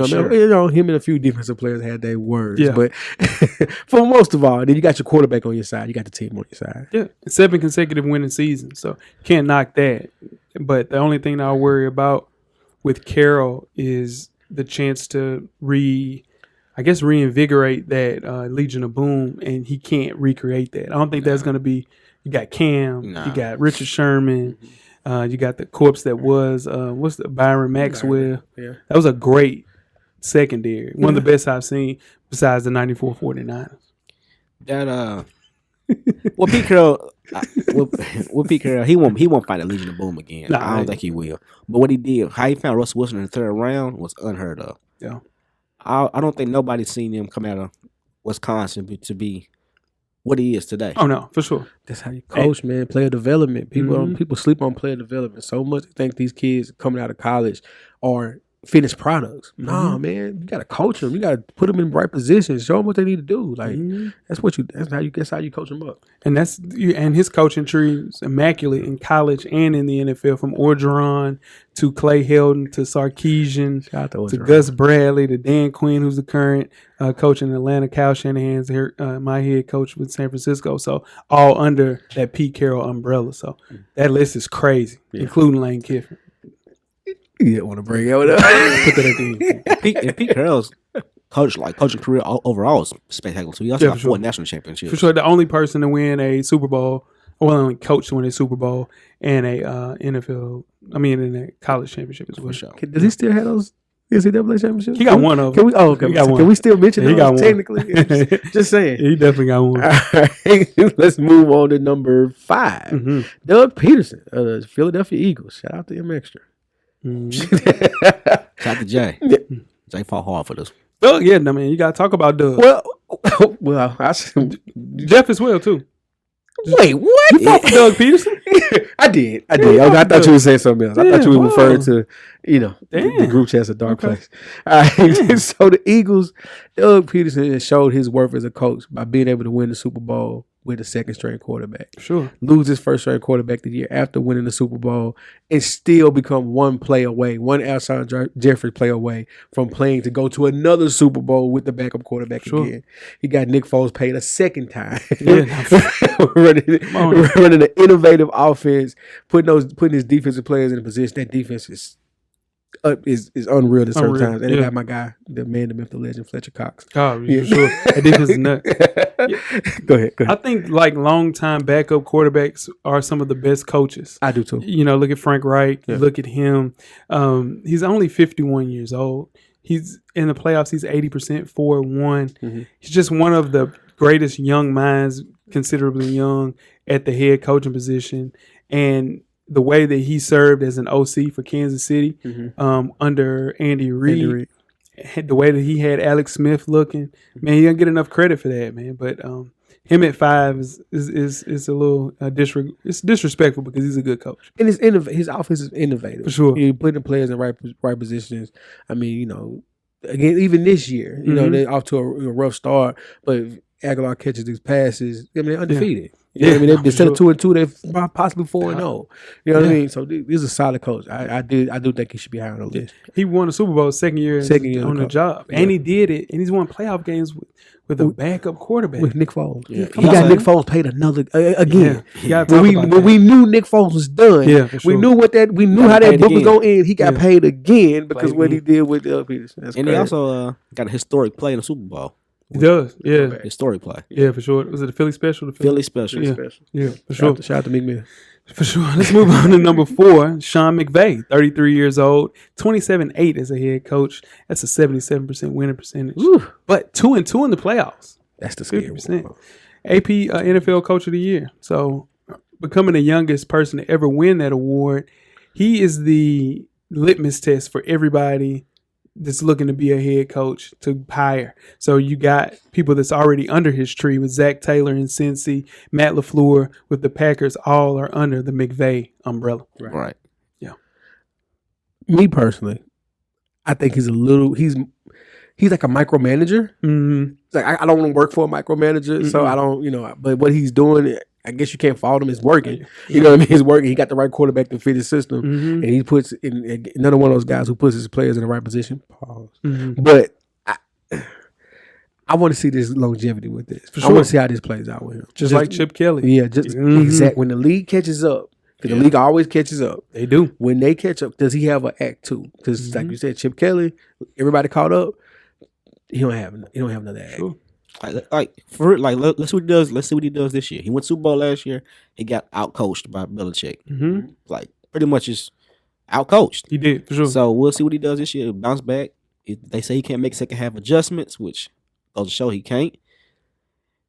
Him and a few defensive players had their words. Yeah. But for most of all, then you got your quarterback on your side. You got the team on your side. Yeah. 7 consecutive winning seasons. So can't knock that. But the only thing that I worry about with Carroll is the chance to reinvigorate that Legion of Boom, and he can't recreate that. I don't think that's going to be. You got Cam, you got Richard Sherman, you got the corpse that was Byron Maxwell. Yeah. That was a great secondary. One of the best I've seen besides the 94 49ers. That Pete Carroll he won't fight a Legion of Boom again. I don't think he will. But what he did, how he found Russell Wilson in the 3rd round was unheard of. Yeah. I don't think nobody's seen him come out of Wisconsin to be what he is today. Oh no, for sure. That's how you coach, man. Player development. People sleep on player development so much. They think these kids coming out of college are finished products. Nah, man, you gotta coach them. You gotta put them in the right positions. Show them what they need to do. Like that's how you coach them up. And his coaching tree is immaculate in college and in the NFL, from Orgeron to Clay Helton to Sarkisian to Gus Bradley to Dan Quinn, who's the current coach in Atlanta. Kyle Shanahan's here, my head coach with San Francisco. So all under that Pete Carroll umbrella. So that list is crazy, including Lane Kiffin. You didn't want to bring it up. Put that at the end. Pete Carroll's coaching career overall is spectacular. So he also got 4 national championships. For sure, the only person to win a Super Bowl, only coach to win a Super Bowl and a in a college championship as well. For sure. Does he still have those NCAA championships? He got one of them. Can we still mention those? He got one. Technically, just saying. He definitely got one. All right, let's move on to number 5. Doug Peterson of the Philadelphia Eagles. Shout out to him extra. Shout out to Jay. Jay fought hard for this. Oh yeah, I mean, you gotta talk about Doug. Well, Jeff as well too. Wait, what? You fought for Doug Peterson? I did. I thought you were saying something else. I thought you were referring to, the group chat's a dark place. All right. So the Eagles, Doug Peterson has showed his worth as a coach by being able to win the Super Bowl with a 2nd-string quarterback. Sure. Lose his 1st-string quarterback the year after winning the Super Bowl and still become one Alshon Jeffrey play away from playing to go to another Super Bowl with the backup quarterback again. He got Nick Foles paid a 2nd time. running an innovative offense, putting his defensive players in a position. That defense is unreal at certain times. And they got my guy, the man, the myth, the legend, Fletcher Cox. Oh, yeah, sure. That defense is nuts. Go ahead. I think long-time backup quarterbacks are some of the best coaches. I do too. Look at Frank Reich. Yeah. Look at him. He's only 51 years old. He's in the playoffs. He's 80%, 4-1. He's just one of the greatest young minds, considerably young, at the head coaching position. And the way that he served as an OC for Kansas City under Andy Reid, the way that he had Alex Smith looking, man, he doesn't get enough credit for that, man. But him at 5 is a little it's disrespectful because he's a good coach. And his offense is innovative. For sure. He putting the players in right positions. I mean, again, even this year, they're off to a rough start, but Aguilar catches these passes. I mean, they're undefeated. You know what I mean? Instead of 2-2, they're possibly 4-0. You know what I mean? So this is a solid coach. I do think he should be high on the list. He won the Super Bowl second year on the job, and he did it, and he's won playoff games with a backup quarterback with Nick Foles. Yeah. He got Nick Foles paid another again. Yeah. When we knew Nick Foles was done, we knew how that book was going to end. He got paid again because what he did with Peterson. That's crazy. He also got a historic play in the Super Bowl. He does, yeah. Historic play. Yeah, for sure. Was it the Philly special? Philly special. Yeah, for sure. Shout out to Meek Mill. For sure. Let's move on to number 4, Sean McVay, 33 years old, 27-8 as a head coach. That's a 77% winning percentage. Ooh. But 2-2 in the playoffs. That's the scary 50%. one. AP NFL Coach of the Year. So becoming the youngest person to ever win that award, he is the litmus test for everybody that's looking to be a head coach to hire. So you got people that's already under his tree with Zach Taylor in Cincy, Matt LaFleur with the Packers, all are under the McVay umbrella. Right. Yeah. Me personally, I think he's like a micromanager. Mm-hmm. It's like I don't want to work for a micromanager, so I don't, but what he's doing, I guess you can't fault him. It's working. You know what I mean? It's working. He got the right quarterback to fit his system, and he puts in another one of those guys who puts his players in the right position. Pause. But I want to see this longevity with this. I want to see how this plays out with him. Just like Chip Kelly. Yeah, just exact. When the league catches up, because the league always catches up. They do. When they catch up, does he have an act 2? Because like you said, Chip Kelly, everybody caught up. He don't have another act. Sure. Let's see what he does. Let's see what he does this year. He went Super Bowl last year. He got outcoached by Belichick. Like pretty much just outcoached. He did for sure. So we'll see what he does this year. He'll bounce back. They say he can't make second half adjustments, which goes to show he can't.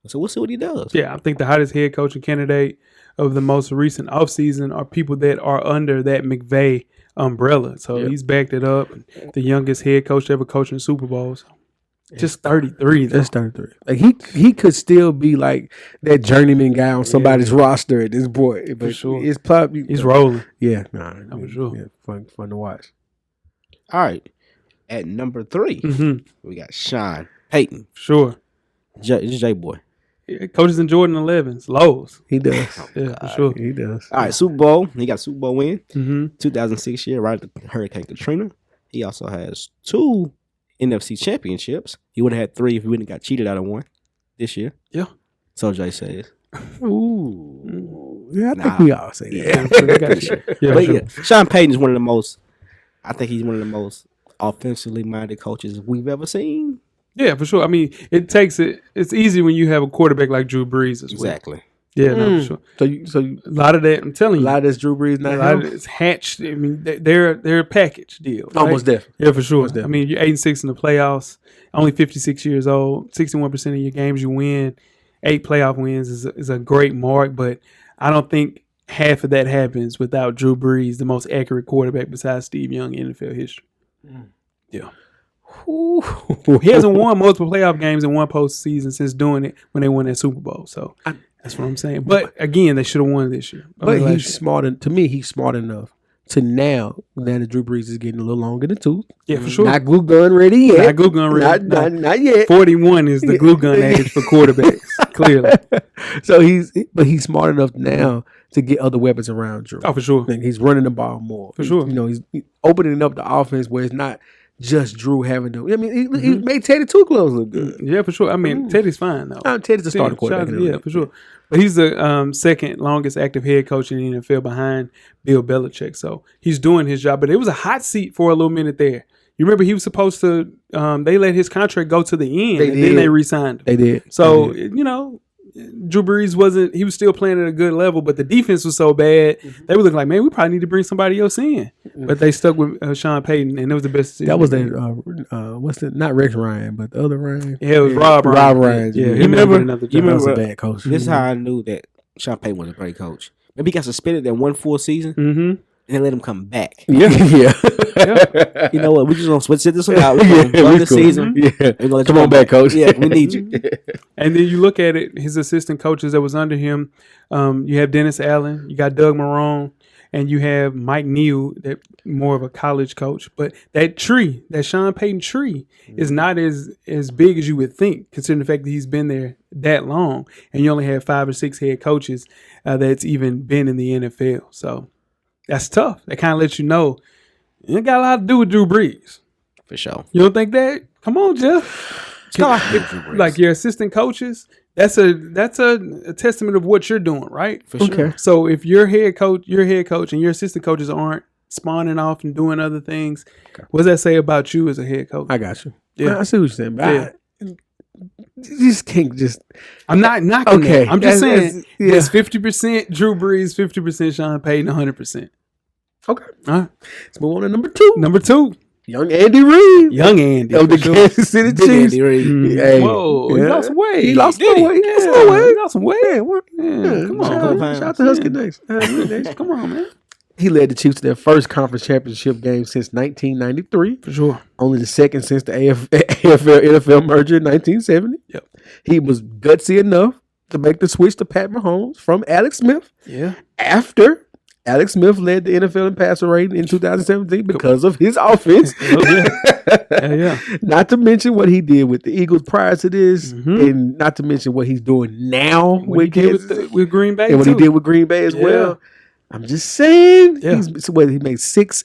So we'll see what he does. Yeah, I think the hottest head coaching candidate of the most recent offseason are people that are under that McVay umbrella. So he's backed it up. The youngest head coach to ever coach in Super Bowls. Just 33. That's 33. Like he could still be like that journeyman guy on somebody's roster at this point. But for sure. It's probably he's rolling. Yeah, for sure. Yeah, fun to watch. All right. At number 3, we got Sean Payton. Sure. J-Boy. Yeah, coaches in Jordan 11s, lows. He does. Yeah, for sure. He does. All right, Super Bowl. He got a Super Bowl win. 2006 year, right at the Hurricane Katrina. He also has 2 NFC championships. He would have had 3 if he wouldn't have got cheated out of 1 this year. Yeah. So Jay says. Ooh. Yeah, I think we all say that. Yeah, Sean Payton is one of the most, I think he's one of the most offensively minded coaches we've ever seen. Yeah, for sure. I mean, it's easy when you have a quarterback like Drew Brees as well. Exactly. Yeah, no, for sure. So a lot of that, I'm telling you. A lot of that's Drew Brees, not a lot him? of it's hatched. I mean, they're a package deal. Right? Almost definitely. Yeah, for sure. I mean, you're 8-6 in the playoffs, only 56 years old, 61% of your games you win, 8 playoff wins is a great mark, but I don't think half of that happens without Drew Brees, the most accurate quarterback besides Steve Young in NFL history. Yeah. He hasn't won multiple playoff games in one postseason since doing it when they won that Super Bowl. So that's what I'm saying. But again, they should have won this year. He's smart enough to now that Drew Brees is getting a little longer in the tooth. Yeah, for sure. Not glue gun ready yet. Not glue gun ready. Not yet. 41 is the glue gun age for quarterbacks, clearly. So he's smart enough now to get other weapons around Drew. Oh, for sure. Like he's running the ball more. For sure. He's opening up the offense where it's not just Drew having to. I mean, he made Teddy Two Gloves look good. Yeah, for sure. I mean, Teddy's fine though. Teddy's a starting quarterback. Yeah, for sure. But he's the second longest active head coach in the NFL behind Bill Belichick. So he's doing his job. But it was a hot seat for a little minute there. You remember he was supposed to. They let his contract go to the end, then they re-signed him. They did. So Drew Brees wasn't. He was still playing at a good level, but the defense was so bad. They were looking like, man, we probably need to bring somebody else in. But they stuck with Sean Payton, and it was the best decision. That was what's the not Rex Ryan, but the other Ryan. Yeah, it was Rob Ryan. Rob Ryan. Yeah, you remember that was a bad coach. This is how I knew that Sean Payton was a great coach. Maybe he got suspended that one full season, and then let him come back. Yeah. You know what? We just gonna switch this one out. We're gonna run this season. Yeah. We're gonna let Come you on back, coach. Yeah, we need you. And then you look at it, his assistant coaches that was under him. You have Dennis Allen, you got Doug Marrone, and you have Mike Neal, that more of a college coach. But that tree, that Sean Payton tree, is not as big as you would think, considering the fact that he's been there that long, and you only have 5 or 6 head coaches that's even been in the NFL. So that's tough. That kind of lets you know it ain't got a lot to do with Drew Brees. For sure. You don't think that? Come on, Jeff. Like your assistant coaches, that's a testament of what you're doing, right? For sure. Okay. So if your head coach and your assistant coaches aren't spawning off and doing other things, what does that say about you as a head coach? I got you. Yeah. I see what you're saying. But you just can't just. I'm not knocking Okay. that. I'm just saying yeah. it's 50% Drew Brees, 50% Sean Payton, 100%. Okay. All right. Let's move on to number 2. Number 2, Young Andy Reid. young Andy. Of the for sure. Kansas City Big Chiefs. Andy Reid. Hey, Whoa, he yeah. lost some weight. He lost Did some weight. Yeah, Lost some weight. he lost some weight. Yeah, Come on. Shout out to Husky Nation. Come on, man. He led the Chiefs to their first conference championship game since 1993. For sure. Only the second since the AFL-NFL merger in 1970. Yep. He was gutsy enough to make the switch to Pat Mahomes from Alex Smith Yeah. after Alex Smith led the NFL in passer rating in 2017 because of his offense. Yeah. Not to mention what he did with the Eagles prior to this, and not to mention what he's doing now What he did with Green Bay, and what too. he did with Green Bay as Yeah. well. I'm just saying. Yeah. He made 6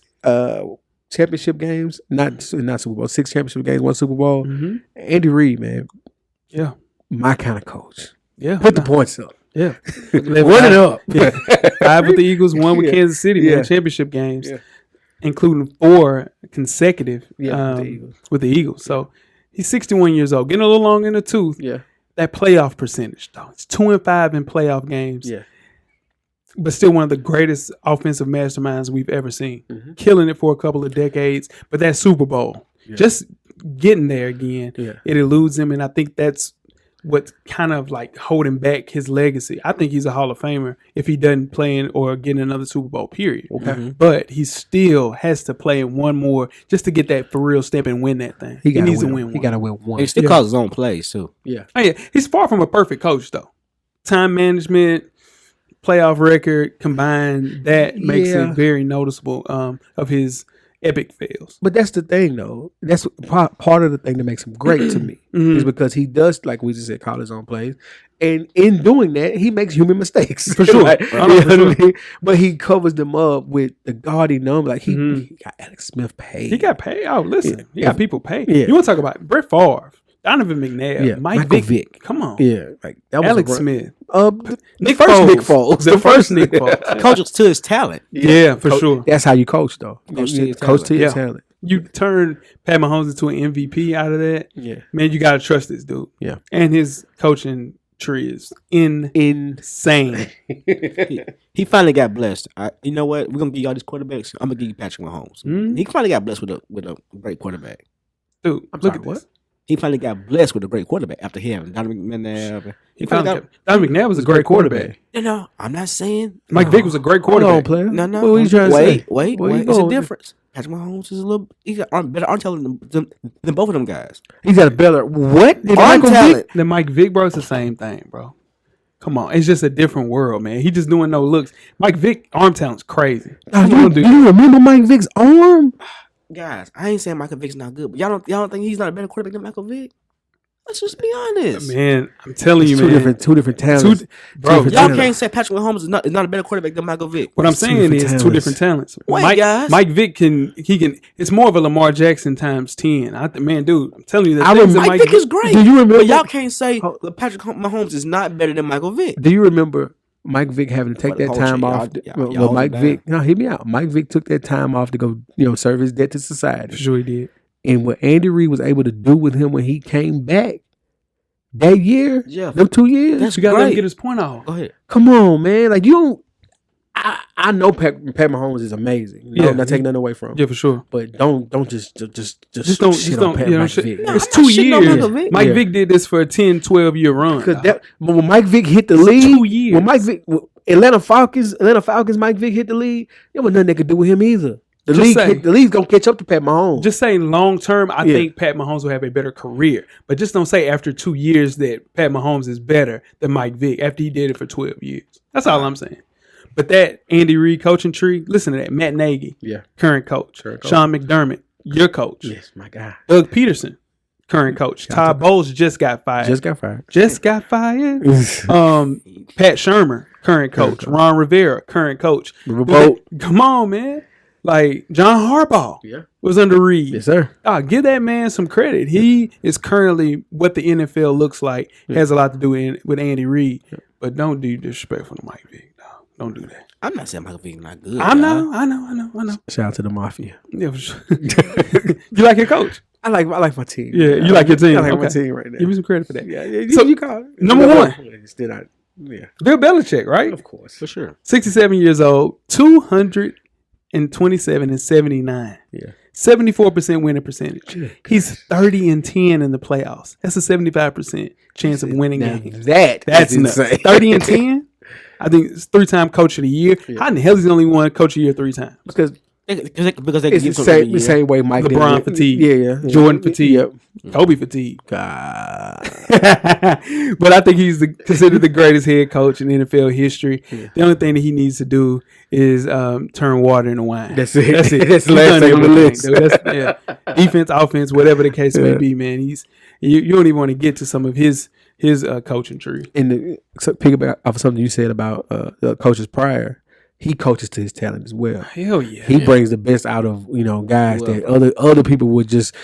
championship games, not Super Bowl, 6 championship games, 1 Super Bowl. Andy Reid, man, Yeah. my kind of coach. Yeah. Put the points up. Yeah. Run it up. Yeah. 5 with the Eagles, 1 with Yeah. Kansas City, Yeah. man, championship games, Yeah. including 4 consecutive Yeah, with the Eagles. with the Eagles. So he's 61 years old, getting a little long in the tooth. Yeah. That playoff percentage, though, it's 2-5 in playoff games. Yeah. But still one of the greatest offensive masterminds we've ever seen. Mm-hmm. Killing it for a couple of decades. But that Super Bowl, just getting there again, it eludes him. And I think that's what's kind of like holding back his legacy. I think he's a Hall of Famer if he doesn't play in or get another Super Bowl, period. Okay. But he still has to play in one more just to get that for real step and win that thing. He needs to win one. He got to win one. He still calls his own plays, too. Yeah. Oh, yeah. He's far from a perfect coach, though. Time management, playoff record combined, that makes it very noticeable of his epic fails. But that's the thing, though. That's part of the thing that makes him great to me is because he does, like we just said, call his own plays. And in doing that, he makes human mistakes. For sure. Like, you know what I mean? But he covers them up with the gaudy number. Like, he got Alex Smith paid. He got paid. Oh, listen. He got people paid. Yeah. You want to talk about Brett Favre, Donovan McNabb, Michael Vick. Come on. Yeah. Like, that was Alex Smith. Nick Foles. The first Nick Foles. Coaches to his talent. Yeah, for sure. That's how you coach, though. Coach to your Your Yeah. talent. You turn Pat Mahomes into an MVP out of that. Yeah. Man, you got to trust this dude. Yeah. And his coaching tree is insane. He finally got blessed. You know what? We're gonna give y'all these quarterbacks. I'm gonna give you Patrick Mahomes. He finally got blessed with a great quarterback. Dude, look at this. He finally got blessed with a great quarterback after him. Donovan McNabb. Donovan McNabb was a great quarterback. No, I'm not saying Mike Vick was a great Hold on, quarterback. player. No. What are you trying to say? Wait. Where you It's a going? difference. Patrick Mahomes is a little. He got better arm talent than both of them guys. He's got a better what? Arm Michael talent. Vick? The Mike Vick, bro, it's the same thing, bro. Come on. It's just a different world, man. He just doing no looks. Mike Vick, arm talent's crazy. Do you remember Mike Vick's arm? Guys, I ain't saying Michael Vick's not good, but y'all don't think he's not a better quarterback than Michael Vick? Let's just be honest. Man, I'm telling you, Two man. different talents. Bro, Y'all can't say Patrick Mahomes is not a better quarterback than Michael Vick. What I'm It's two saying different is two talents. different talents. Wait, guys. Mike Vick can. It's more of a Lamar Jackson times 10. Man, dude, I'm telling you, Mike Vick is great. Do you remember? But y'all can't say that Patrick Mahomes is not better than Michael Vick. Do you remember Mike Vick having to take that Hold time on, off? y'all Well, Mike hold Vick, no, hear me out. Mike Vick took that time off to go, serve his debt to society. For sure he did. And what Andy Reid was able to do with him when he came back that year, Yeah. them 2 years, That's You got to let him great. get his point off. Go ahead. come on, man. Like, you don't. I know Pat Mahomes is amazing. Yeah. Not taking nothing away from him. Yeah, for sure. But don't just Don't shit on Pat Mike shit. Vick. No, It's I'm not 2 shitting on years. Michael Vick. Mike Yeah. Vick did this for a 10, 12-year run. Because dog. when Mike Vick hit the It's league, 2 years. when Mike Vick, Atlanta Falcons Mike Vick hit the league, there was nothing they could do with him either. The Just league's gonna catch up to Pat Mahomes. Just saying long term, I think Pat Mahomes will have a better career. But just don't say after 2 years that Pat Mahomes is better than Mike Vick after he did it for 12 years. That's all I'm saying. But that Andy Reid coaching tree, listen to that. Matt Nagy, current coach. Sean McDermott, your coach. Yes, my guy. Doug Peterson, current coach. Todd Bowles just got fired. Pat Shermer, current coach. Ron Rivera, current coach. Come on, man. Like John Harbaugh was under Reid. Yes, sir. Give that man some credit. He is currently what the NFL looks like. Has a lot to do with Andy Reid. But don't do disrespectful to Mike Vick. No, don't do that. I'm not saying Mike Vick not good. I know. Shout out to the Mafia. Yeah, for sure. You like your coach? I like my team. Yeah, you like your team. I like my team right now. Give me some credit for that. Yeah, so you call it. Number one. Bill Belichick, right? Of course. For sure. 67 years old, 227 and 79. Yeah. 74% winning percentage. He's 30-10 in the playoffs. That's a 75% chance of winning games. That's nuts. 30-10? I think it's 3-time coach of the year. How in the hell is he only won coach of the year 3 times? Because they it's the same way Mike LeBron fatigue. Yeah. Jordan fatigue. Kobe fatigue. God. But I think he's considered the greatest head coach in NFL history. The only thing that he needs to do is turn water into wine. That's it. That's the last thing on the list. Defense, offense, whatever the case may be, man. You don't even want to get to some of his coaching tree. And so piggyback off of something you said about the coaches prior. He coaches to his talent as well. Hell yeah. He brings the best out of, guys that other people would just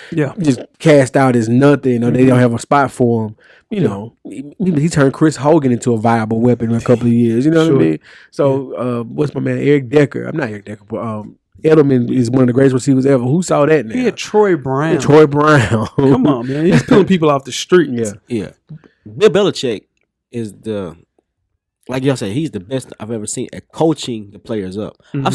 cast out as nothing or they don't have a spot for him. He turned Chris Hogan into a viable weapon in a couple of years. You know what I mean? So what's my man? Eric Decker. I'm not Eric Decker, but Edelman is one of the greatest receivers ever. Who saw that now? He had Troy Brown. Come on, man. He's pulling people off the streets. Yeah. Bill Belichick is like y'all say, he's the best I've ever seen at coaching the players up. Mm-hmm.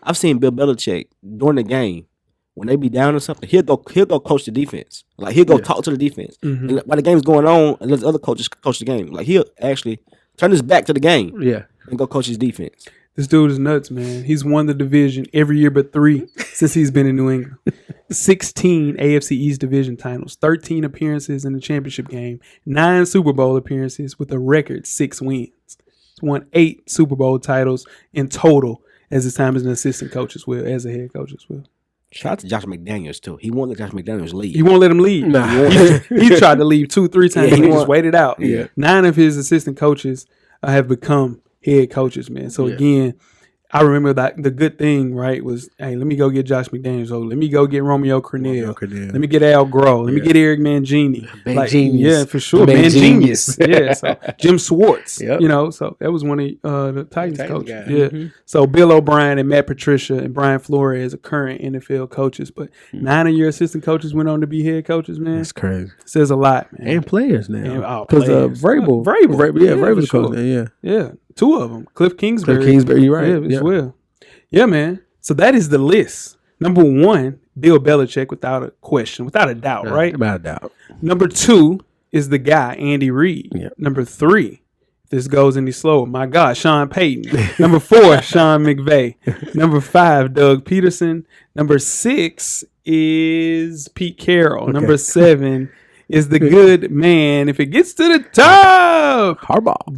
I've seen Bill Belichick during the game when they be down or something. He'll go coach the defense. Like he'll go talk to the defense. Mm-hmm. And while the game's going on, and let other coaches coach the game. Like he'll actually turn his back to the game. And go coach his defense. This dude is nuts, man. He's won the division every year but 3 since he's been in New England. 16 AFC East division titles, 13 appearances in the championship game, 9 Super Bowl appearances with a record 6 wins. He's won 8 Super Bowl titles in total as his time as an assistant coach as well, as a head coach as well. Shout out to Josh McDaniels, too. He won't let Josh McDaniels leave. He won't let him leave. Nah. He tried to leave 2-3 times, but he just waited out. 9 of his assistant coaches have become head coaches, man. So again, I remember that the good thing, right, was, hey, let me go get Josh McDaniels. Let me go get Romeo Crennel. Let me get Al Groh. Let me get Eric Mangini. Genius. Yeah, for sure. Man Genius. Yeah. So Jim Schwartz. So that was one of the Titans coaches. Yeah. Mm-hmm. So Bill O'Brien and Matt Patricia and Brian Flores are current NFL coaches, but 9 of your assistant coaches went on to be head coaches, man. That's crazy. Says a lot, man. And players now. Because Vrabel. Vrabel's coach. Yeah. 2 of them. Cliff Kingsbury. You're right. As well. Yeah, man. So that is the list. Number 1, Bill Belichick, without a question, without a doubt, right? Without a doubt. Number 2 is the guy, Andy Reid. Yep. Number 3, if this goes any slower, my God, Sean Payton. Number 4, Sean McVay. Number 5, Doug Peterson. Number 6 is Pete Carroll. Okay. Number 7 is the good man. If it gets to the top,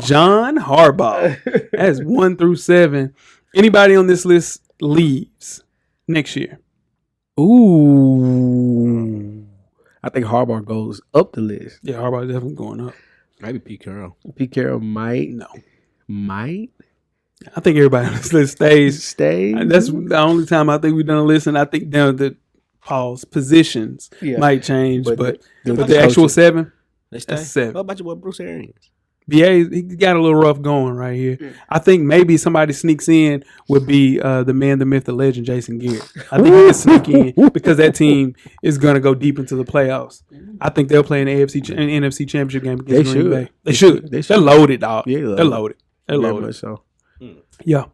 John Harbaugh. That's 1 through 7. Anybody on this list leaves next year? Ooh. I think Harbaugh goes up the list. Yeah, Harbaugh definitely going up. Maybe Pete Carroll. Pete Carroll might. No. Might? I think everybody on this list stays. Stays? That's the only time I think we've done a list, and I think down the positions might change, but the actual 7, that's 7. What about your boy Bruce Arians? BA, he got a little rough going right here. I think maybe somebody sneaks in would be the man, the myth, the legend, Jason Garrett. I think he can sneak in because that team is going to go deep into the playoffs. I think they'll play an NFC championship game against Green Bay. They should. They're loaded, dog. Yeah, they're loaded. They're loaded. So. Yeah.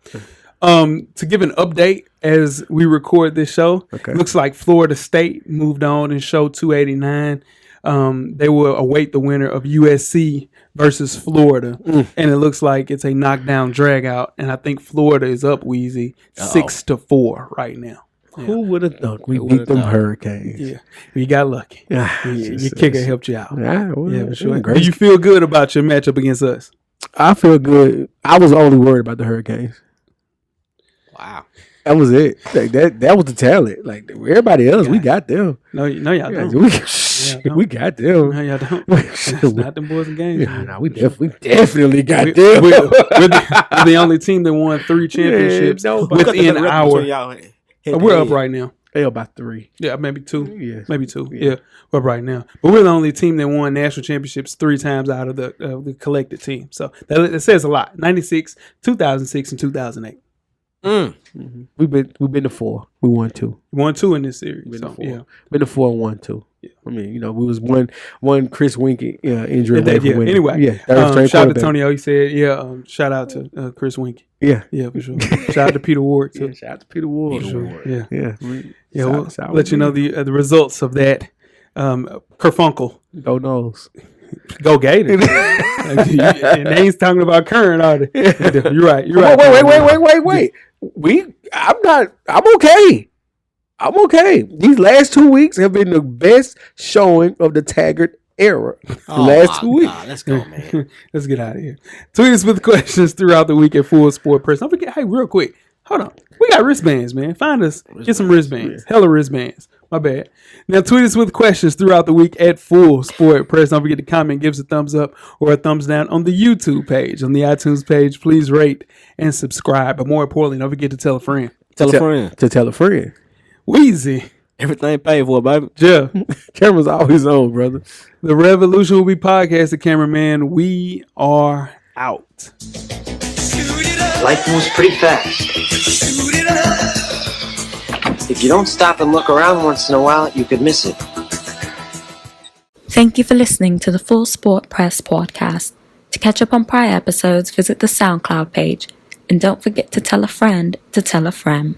To give an update as we record this show, looks like Florida State moved on in show 289. they will await the winner of USC versus Florida, and it looks like it's a knockdown drag out. And I think Florida is up, Weezy, 6-4 right now. Yeah. Who would have thought we beat them Hurricanes? Yeah, you got lucky. Your kicker helped you out. Yeah, for sure. Do you feel good about your matchup against us? I feel good. I was only worried about the Hurricanes. Wow. That was it. Like that was the talent. Like everybody else, we got them. No, y'all don't. We got them. No, y'all don't. It's not them boys and games. Yeah, we definitely got them. We're the only team that won 3 championships within our. We're up right now. They about 3. Yeah, maybe 2. Yes. Maybe 2. Yeah, we're up right now. But we're the only team that won national championships 3 times out of the collected team. So that says a lot. 96, 2006, and 2008. Mm-hmm. We've been to 4. We won 2. Won 2 in this series. Been so, to 4. Yeah. Been to 4 and won 2. Yeah. I mean, we was one Chris Winkie injury away from winning. Anyway, shout out to Tony O. He said, shout out to Chris Winkie. Yeah, for sure. Shout out to Peter Ward too. Shout out to Peter Ward. Yeah. We'll let you know the results of that. Kerfunkel. Go Noles. Go Gators. And they ain't talking about current, are they? You're right. Wait. I'm okay. I'm okay. These last 2 weeks have been the best showing of the Taggart era. Last 2 weeks. Let's go, man. Let's get out of here. Tweet us with questions throughout the week at Full Sport Press. Don't forget, hey, real quick. Hold on. We got wristbands, man. Find us. Get some wristbands. Hella wristbands. My bad. Now, tweet us with questions throughout the week at Full Sport Press. Don't forget to comment, give us a thumbs up or a thumbs down on the YouTube page. On the iTunes page, please rate and subscribe. But more importantly, don't forget to tell a friend. Tell a friend. Weezy. Everything paid for, baby. Jeff. Camera's always on, brother. The Revolution will be podcasted, cameraman. We are out. Life moves pretty fast. If you don't stop and look around once in a while, you could miss it. Thank you for listening to the Full Sport Press podcast. To catch up on prior episodes, visit the SoundCloud page. And don't forget to tell a friend to tell a friend.